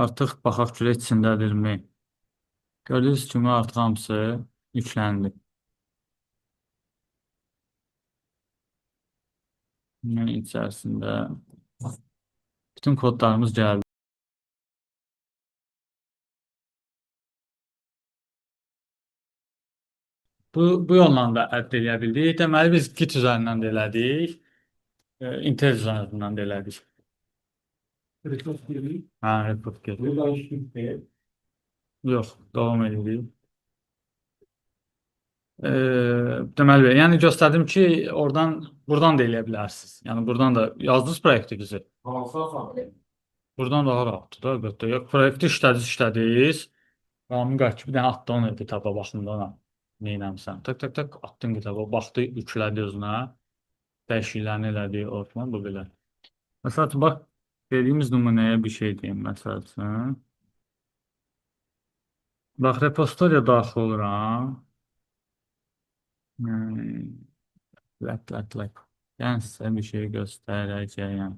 Artıq baxaq görək içindədirmi? Gördüyünüz kimi artıq hamısı yükləndi. Yəni içərisində bütün kodlarımız gəldi. Bu yolla da əldə edə bildik. Deməli biz Git üzərindən də elədik. Intel üzərindən də elədik. Report girdik. Hə, report gəldi. Buradan iş bitti. Yox, davam edirik. Deməli, yəni göstərdim ki, buradan da eləyə bilərsiniz. Yəni buradan da yazdınız proyekti bizi. Hansı Buradan daha rahatdır da, əlbəttə. Yox, proyekti işlədiniz. Ramin qayıtdı, bir dənə atdı onu kitaba baxımda ona. Neynəmsən? Tak, atdın kitaba, baxdı, yüklədi özünə. Dəyişikliklərini elədi, ortman, bu belə. Məsəl üçün, bax, verdiyimiz nümunəyə bir şey deyim, məsəl üçün. Bax, repositoriya daxil oluram. Lək. Yəni sizə bir şey göstərəcəyəm.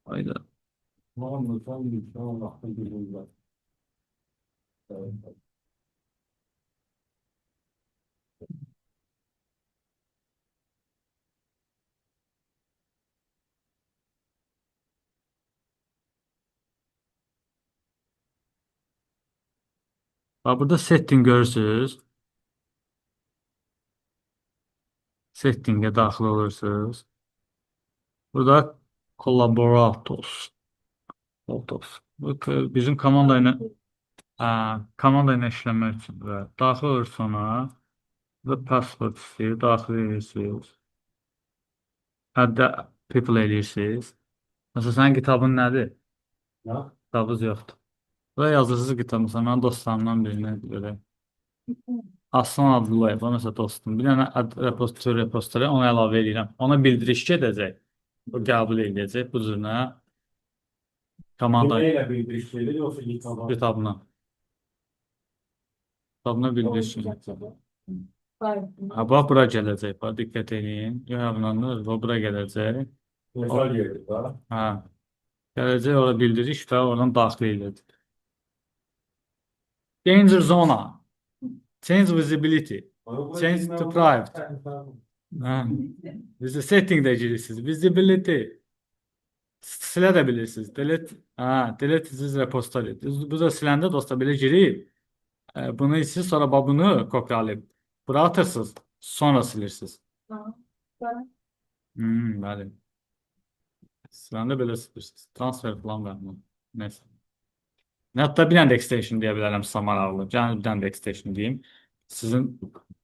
Hayda. Bax, burada setting görürsünüz. Settingə daxil olursunuz. Burada collaborators. Bu bizim komanda ilə işləmək üçün və daxil olursunuz sonra və password istəyir, daxil edirsiniz. Add people edirsiniz. Məsələn, sənin kitabın nədir? Kitabınız yoxdur. Buraya yazırsınız kitabınızı, mən dostlarımdan birinə görə. Aslan Abdullayev, o məsələn dostum. Bir dənə repository, ona əlavə edirəm. Ona bildiriş gedəcək. O qəbul edəcək bu cürünə. Komanda Neyle bildiriş gelir yoksa kitabına? kitabına. Kitabına bildiriş gedəcək. Ha, bax, bura gələcək. Bax, diqqət edin. Yoxlanır, bura gələcək. Mesaj gelir da. Ha. Gələcək, ora bildiriş və oradan daxil edilir. Danger zona. Change visibility. Change to private. Bizdə settingdə girirsiniz. Visibility. Silə də bilirsiniz. Delete this repository. Bu da siləndə dostlar belə girib. Bunu içsiniz, sonra bunu kopyalayıp bura atırsınız. Sonra silirsiniz. Ha, ben Bəli. Silahında belə silirsiniz. Transfer falan var mı? Neyse. Hətta bir dənə də extension deyə bilərəm sizə maraqlı. Gəlin bir dənə də extension deyim. Sizin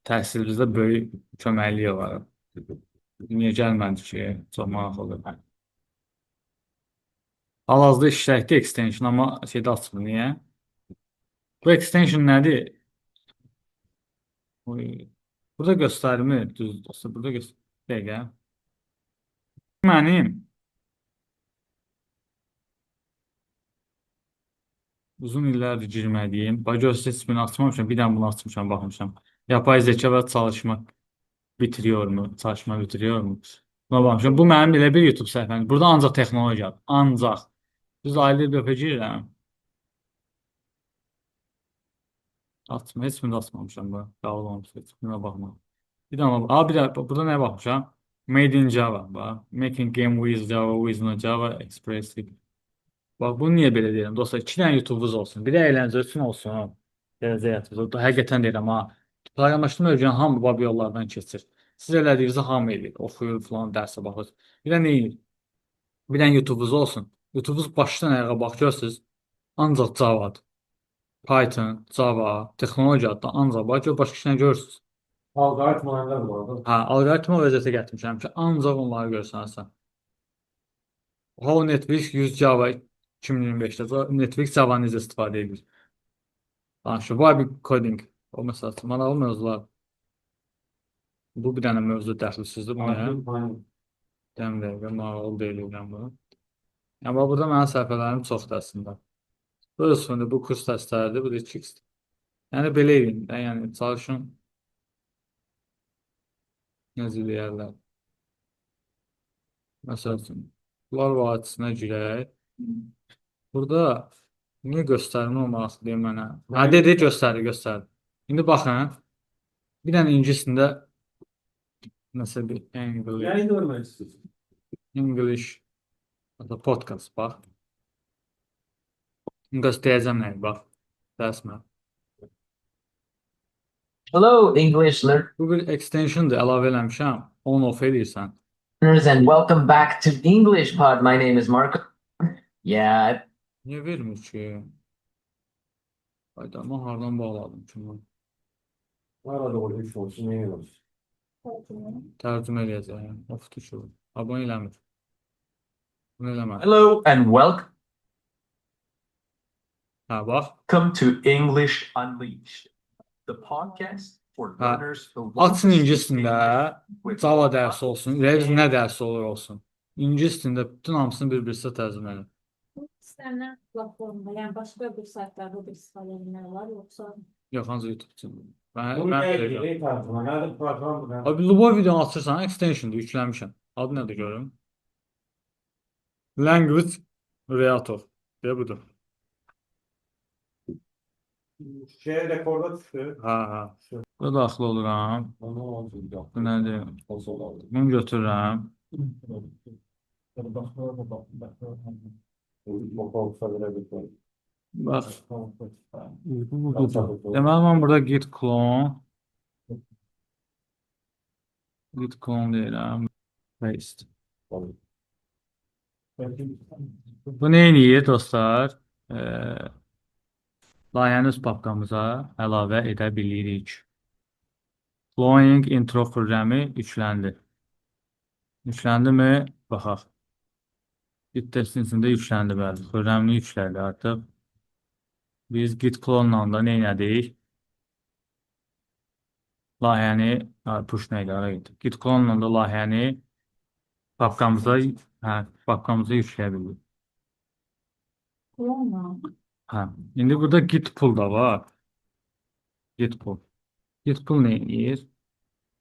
təhsilinizdə böyük köməkliyi var. Niyə gəlmədi ki? Çox maraqlıdır. Hal-hazırda işləkdə extension, amma şeydə açmır. Niyə? Bu extension nədir? Oy. Burada göstərimi düzdür. Burada göstər. Dəqiqə. Mənim uzun illərdir girmədiyim, Bacos ismini açmamışam, bir dənə bunu açmışam, baxmışam. Yapay zeka və bitiriyor mu? Çalışma bitiriyor mu? Buna baxmışam. Bu mənim elə bir YouTube səhifəm. Burada ancaq texnologiyadır. Ancaq. Düz aylı bir öpəcəyirəm. Açma, heç birini açmamışam bu. Qəbul olmuş. Heç birinə baxma. Bir dənə, bir də burada nəyə baxmışam? Made in Java. Bax. Making game with Java, with no Java, Expressive. Bax, bunu niyə belə deyirəm? Dostlar, iki dənə YouTube'unuz olsun. Biri əyləncə üçün olsun. Gələcək həyatınızda. Həqiqətən deyirəm ha. Proqramlaşdırma öyrənən hamı bu yollardan keçir. Siz elədiyinizi hamı eləyir. Oxuyur falan, dərsə baxır. Bir də nə edir? Bir dənə YouTube'unuz olsun. YouTube'unuz başdan ayağa bax görürsünüz. Ancaq Java-dır. Python, Java, texnologiyadır. Ancaq bax gör başqa işlə görürsünüz. Algoritmalarda da var. Hə, alqoritma vəziyyətə gətirmişəm ki, ancaq onları görsənsən. How Netflix 100 Java 2025-də Netflix Java-nı necə istifadə edir? Danışır. Bu bir coding. O məsəl üçün maraqlı mövzular. Bu bir dənə mövzu dəxilsizdir. Bu nə? Dəm dəqiqə maraqlı deyilirəm bunu. Amma burada mənim səhifələrim çoxdur əslində. Bu üstündə bu kurs dərsləridir, bu da 2x. Yəni belə edin də, yəni çalışın necə deyərlər. Məsəl üçün, bunlar vadisine girək. Burada niyə göstərmə olması deyir mənə? Hə, dedi göstərir. İndi baxın, bir dənə ingilisində nəsə bir Yani görmek istiyorsun. English podcast bax. Göstərəcəm nəyi bax. Dərsmə. Hello, English Bu bir extensiondur, əlavə eləmişəm. On-off edirsən. learners, and welcome back to English Pod. My name is Marco. Yeah, Niyə vermir ki? Hayda, mən hardan bağladım ki mən? Arada orada üç olsun, yeni olsun. korkuyorum. Tərcümə eləyəcəyəm. Of, düşür. Abone eləmir. Bunu eləmə. hello, and welcome Hə, bax. to English Unleashed, the podcast for Ha, learners who want Açın to speak ingilisində English with Java dərsi olsun, ürəyiniz nə dərsi olur olsun. İngilisində bütün hamısını bir-birisə tərcümə edin. Bu istənilən platformda, yəni başqa bir saytlarda bir istifadə edilmək var, yoxsa Yox, ancaq YouTube üçün. Mən Bunu mən ne bilirəm. ilgili tartışma? Nerede program? Abi Lubov videonu açırsan, extension'da yükləmişəm. Adı nədir görüm? Language Creator. Deyə budur. Şey rekorda çıktı. Ha. Burada daxil oluram. Onu oldu. Bu nədir? Bunu götürürəm. Bok olsa bile bir şey. Bax. Deməli, mən burada git clone deyirəm. Paste. Bu nə edir dostlar? Layihəni öz papkamıza əlavə edə bilirik. Flowing intro proqramı yükləndi. Yükləndimi? Baxaq. Git testin içində yükləndi bəli. Proqramını yüklədi artıq. Biz git clone-la da nə etdik? Layihəni push nə ilə getdik. Git clone-la da layihəni papkamıza yükləyə bildik. Chrome? Hə. İndi burada git pull da var. Git pull. Git pull nə edir?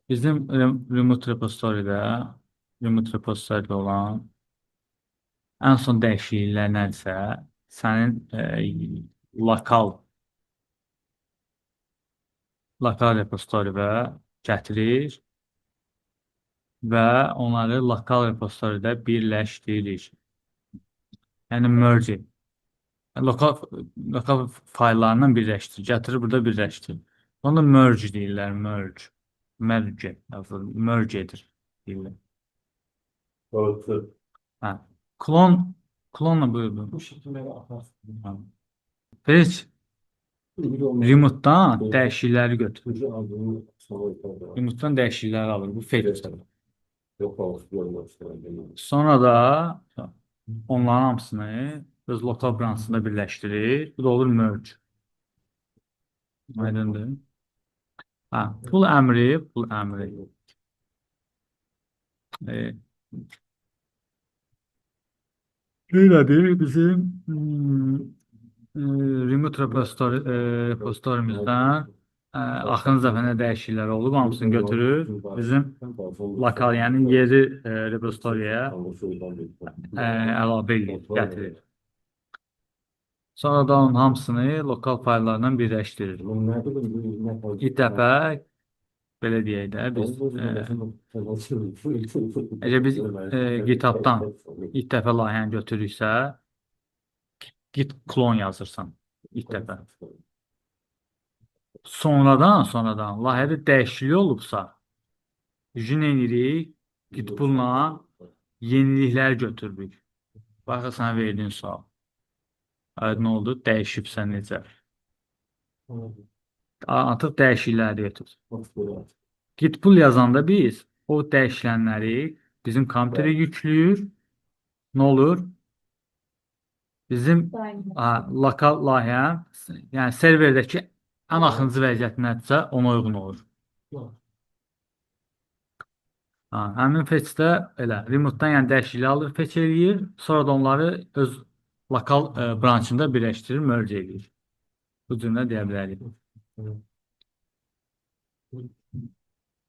Bizim remote repository'də olan ən son dəyişikliklər nədirsə, sənin lokal repositoriyə gətirir və onları lokal repositoridə birləşdirir. Yəni merge lokal fayllarından birləşdir. Gətirir burada birləşdir. Onu merge deyirlər, merge. Merge, merge edir deyirlər. Doğru. Hə. Klonla buyurdu. Bu şekilde atarsın. Heç remote-dan dəyişiklikləri götür. Remote-dan dəyişiklikləri alır. Bu fetch. Yok olsun görmüyorsun. Sonra da onların hamısını öz lokal branchında birləşdirir. Bu da olur merge. Aydındır. Hə, pull əmri. E, Belədir bizim remote repositorimizdən axırıncı dəfə nə dəyişikliklər olub, hamısını götürür. Bizim lokal, yəni yeri repositoriya əlavə edir, gətirir. Sonra da onun hamısını lokal fayllarla birləşdirir. İlk dəfə belə deyək də biz əgər biz GitHub-dan ilk dəfə layihəni götürürüksə git clone yazırsan ilk dəfə. Sonradan layihədə dəyişiklik olubsa nə edirik? Git pulla yenilikləri götürürük. Baxın sana verdiyin sual. Aydın oldu? Dəyişibsə necə? Artıq dəyişiklikləri götür. Git pull yazanda biz o dəyişilənləri bizim kompüterə yükləyir. Nə olur? Bizim lokal layihə, yəni serverdəki ən axırıncı vəziyyət nədirsə ona uyğun olur. Həmin fetchdə elə remote-dan yəni dəyişiklik alır, fetch eləyir, sonra da onları öz lokal branchında birləşdirir, merge eləyir. Bu cümlə deyə bilərik.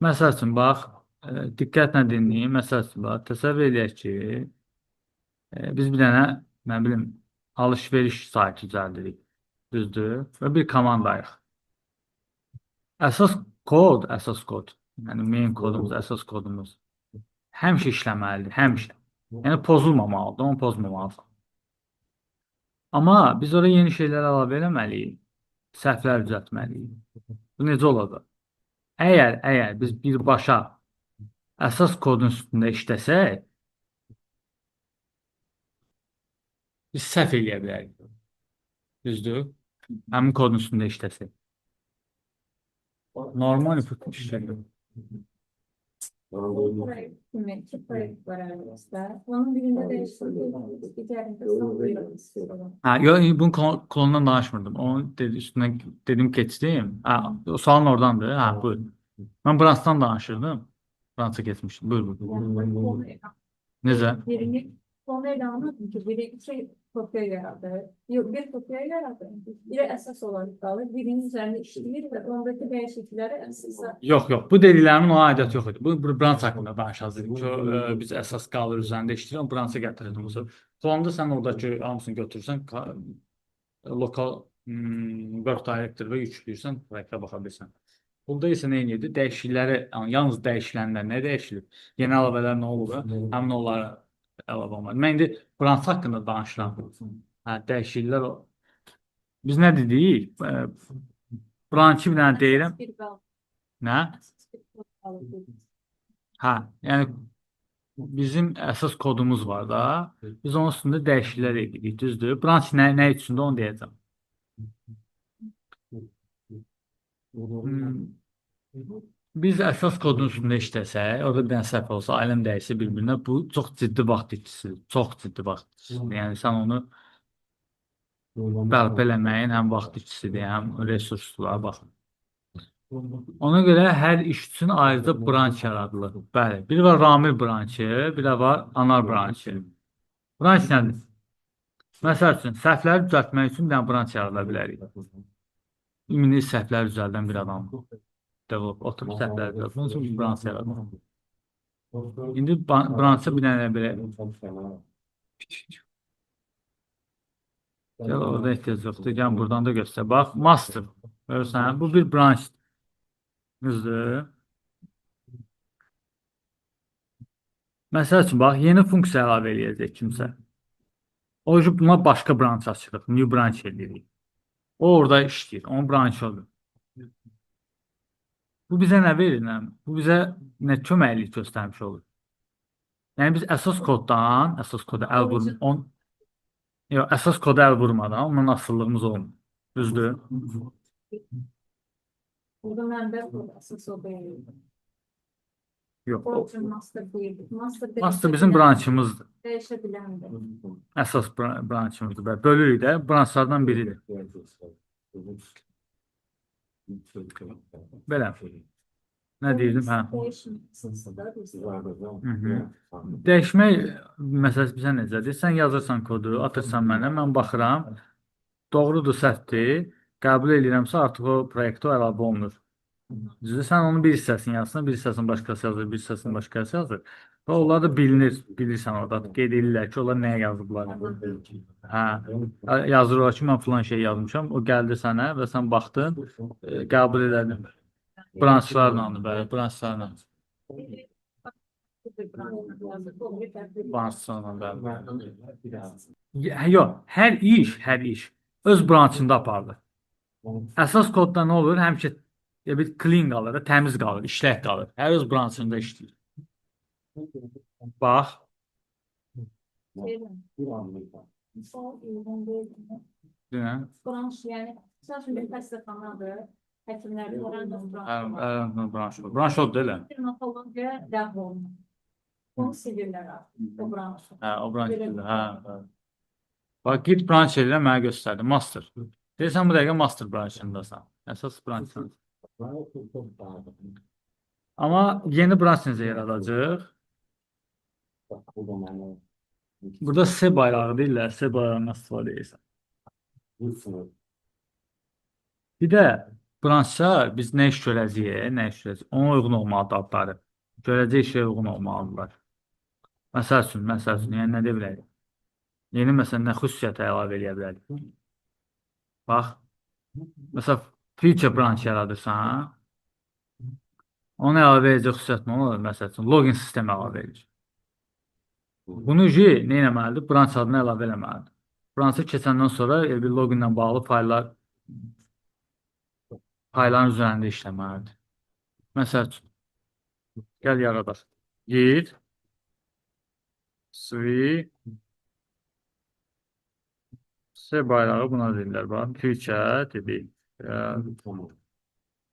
Məsəl üçün, bax, diqqətlə dinləyin. Məsəl üçün, bax, təsəvvür edək ki, biz bir dənə, mən bilim, alış-veriş saytı düzəldirik, düzdür? Və bir komandayıq. Əsas kod, yəni main kodumuz, əsas kodumuz həmişə işləməlidir, həmişə. Yəni pozulmamalıdır, onu pozmamalıdır. Amma biz oraya yeni şeylər əlavə eləməliyik, səhvlər düzəltməliyik. Bu necə olacaq? Əgər biz birbaşa əsas kodun üstündə işləsək, biz səhv eləyə bilərik. Düzdür? Həmin kodun üstündə işləsək. Normal input işlədir. İki proyekt var aramızda. Onun birində dəyişiklik, digərində son. Yox, bunun klonundan danışmırdım. Onu üstündən dedim keçdim. O sualın oradandır. Buyur. Mən branchdan danışırdım. Brancha keçmişdim. Buyur. Necə? Birini onu elə anladım ki, biri iki kopya yaradır. Yox, bir kopya yaradır. Biri əsas olaraq qalır. Birinin üzərində işləyir və ondakı dəyişiklikləri əsasa. Yox, bu dediklərimin ona aidiyyəti yox idi. Bu branch haqqında danışacağıq ki, biz əsas qalır üzərində işləyir, o brancha gətirirdim. Klonda sən oradakı hamısını götürürsən, lokal work directory-və yükləyirsən, proyektə baxa bilirsən. Burada isə nə edir? Dəyişiklikləri, yalnız dəyişilənlər nə dəyişilib? Yeni əlavələr nə olur? Həmin onları əlavə olmalı. Mən indi branch haqqında danışıram. Dəyişikliklər biz nə dedik? Branchı bir dənə deyirəm. Nə? Yəni bizim əsas kodumuz var da, biz onun üstündə dəyişikliklər edirik, düzdür? Branch nə üçündə onu deyəcəm. Biz əsas kodun üstündə işləsək, orada bir dənə səhv olsa, aləm dəyişsə bir-birinə, bu çox ciddi vaxt itkisidir. Çox ciddi vaxt itkisidir. Yəni sən onu bərpa eləməyin həm vaxt itkisidir, həm resurslara baxın. Ona görə hər iş üçün ayrıca branch yaradılır. Bəli, biri var Ramil branchı, bir də var Anar branchı. Branch nədir? Məsəl üçün, səhvləri düzəltmək üçün bir dənə branch yarada bilərik. Ümumi səhvləri düzəldən bir adam. Oturub səhvləri düzəldən. Bunun üçün bir branch yaradır. İndi branch'a bir dənə belə gəl, orada ehtiyac yoxdur. Gəl, buradan da göstər. Bax, master. Görürsən, bu bir branch. Düzdür. Məsəl üçün, bax, yeni funksiya əlavə eləyəcək kimsə. O yüzden buna başqa branch açırıq. New branch edirik. O orada işləyir. Onun branchı olur. Bu bizə nə verir? Bu bizə nə köməklik göstərmiş olur? Yəni biz əsas koddan, əsas koda əl vurmadan, yox, əsas koda əl vurmadan ondan asıllığımız olmur. Düzdür? Burada mənbə kodası o deyil. Yox. Origin master deyil. Master bizim branchımızdır. Dəyişə biləndir. Əsas branchımızdır. Və bölürük də branchlardan biridir. Belə. Nə deyirdim? Hə. Dəyişməsində Dəyişmək məsələsi bizə necədir? Sən yazırsan kodu, atırsan mənə, mən baxıram. Doğrudur, səhvdir. Qəbul edirəmsə artıq o proyektə əlavə olunur. Düzdür, sən onun bir hissəsini yazırsan, bir hissəsini başqası yazır, bir hissəsini başqası yazır. Və onlar da bilinir, bilirsən orada. Qeyd edirlər ki, onlar nəyə yazıblar. Hə, yazırlar ki, mən filan şey yazmışam, o gəldi sənə və sən baxdın, qəbul edədin. Branchlarla, bəli, branchlarla. Branchlarla, bəli. Yox, hər iş öz branchında aparılır. Əsas kodda nə olur? Həmişə bir clean qalır, təmiz qalır, işlək qalır. Hər öz branchında işləyir. Bax. Branch, yəni, məsələn, bir xəstəxanadır, həkimlərin Branch. Branch oldu elə. dermatologiya ləğv olunur. Onu silirlər artıq, o branşı. Hə, o branch. Hə. Bax, git branch edirəm, mənə göstərdi. Master. Deyirsən, bu dəqiqə master branchındasan. Əsas branchındasan. Amma yeni branch necə yaradacaq? Burada C bayrağı deyirlər, C bayrağından istifadə edirsən. Bir də branchda biz nə iş görəcəyik, ona uyğun olmalıdır adları. Görəcək işə uyğun olmalıdırlar. Məsəl üçün, yəni nə deyə bilərik? Yeni məsələn, nə xüsusiyyətə əlavə edə bilərik? Bax, məsələn, feature branch yaradırsan, onu əlavə edəcək xüsusiyyət nə olur? Məsəl üçün, login sistemi əlavə edir. Bunu nə etməlidir? Branch adını əlavə eləməlidir. Branch'a keçəndən sonra bir loginlə bağlı fayların üzərində işləməlidir. Məsəl üçün, gəl yaradaq. Git, C bayrağı buna deyirlər. Bax, feature dedik.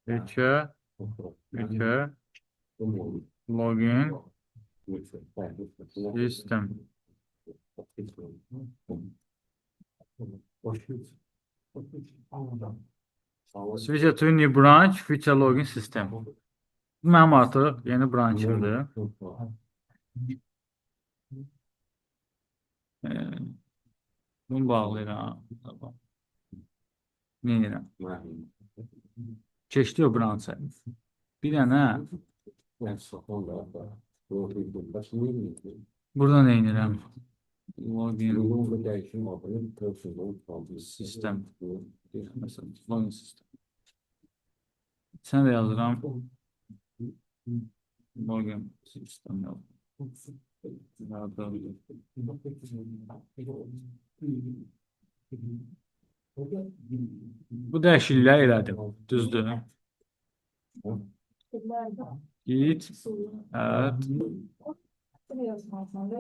Feature, login, system. Switch to new branch, feature login system. Bu mənim artıq yeni branchımdır. Bunu bağlayıram. Ne edirəm? Keçdi o brancha. Bir dənə burada nə edirəm? Login sistem. Mesela login sistem. Sen de yazıram. Login sistem yok. Bu dəyişiklikləri elədim. Düzdür. Git. Evet.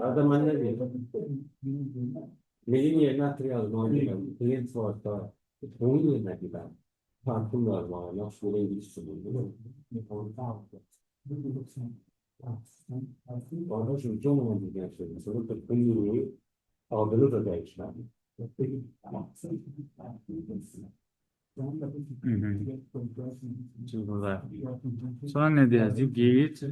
Adam ben ne diyeyim? Neyin yerine hatır yazmalıyım. Klient varsa onun yerine gider. Farkım yazmalıyım. Nasıl İngilizce buldum. Orada şimdi çok önemli bir şey. Sonra da kliniği adını da değişmem. Burada. Sonra ne diyeceğiz? Git.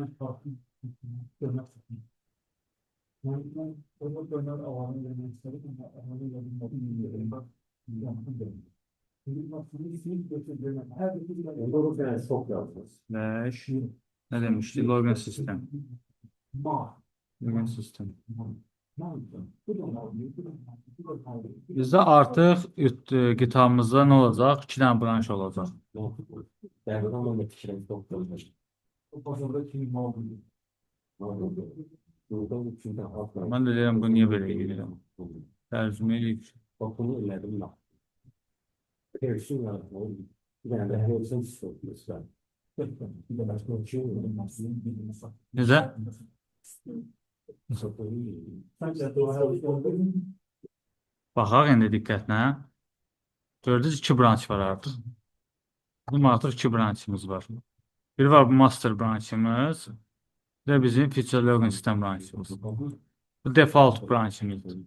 Onu ben çok yazmaz. Dash. Ne demişti? Login sistem. Login sistem. Bizdə artıq GitHub'ımızda nə olacaq? 2 dənə branch olacaq. Ben o zaman da fikrim çok yazmış. Mən də deyirəm, bu niyə belə edirəm? Tərcümə edirik. Bakımı elədim ben. Persin yaratmalı. Yani persin sorumlusu. Bir de başka bir şey yok. Necə? Baxaq indi diqqətlə. Gördünüz 2 branş var artıq. Bizim artıq 2 branşımız var. Biri var bu master branşımız. Bir de bizim feature login system branşımız. Bu default branşımızdır.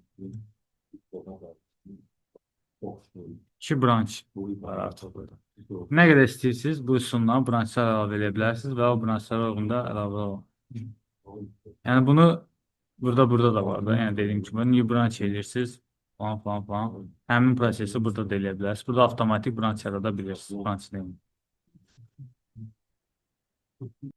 2 branş var artıq burada. Nə qədər istəyirsiniz bu üsulla branşlar əlavə edə bilərsiniz və o branşlara uyğun da əlavə olun. Yəni bunu burada da var da. Yəni dediyim kimi new branch edirsiniz falan. Həmin prosesi burada da eləyə bilərsiniz. Burada avtomatik branch yarada bilirsiniz. Branch name.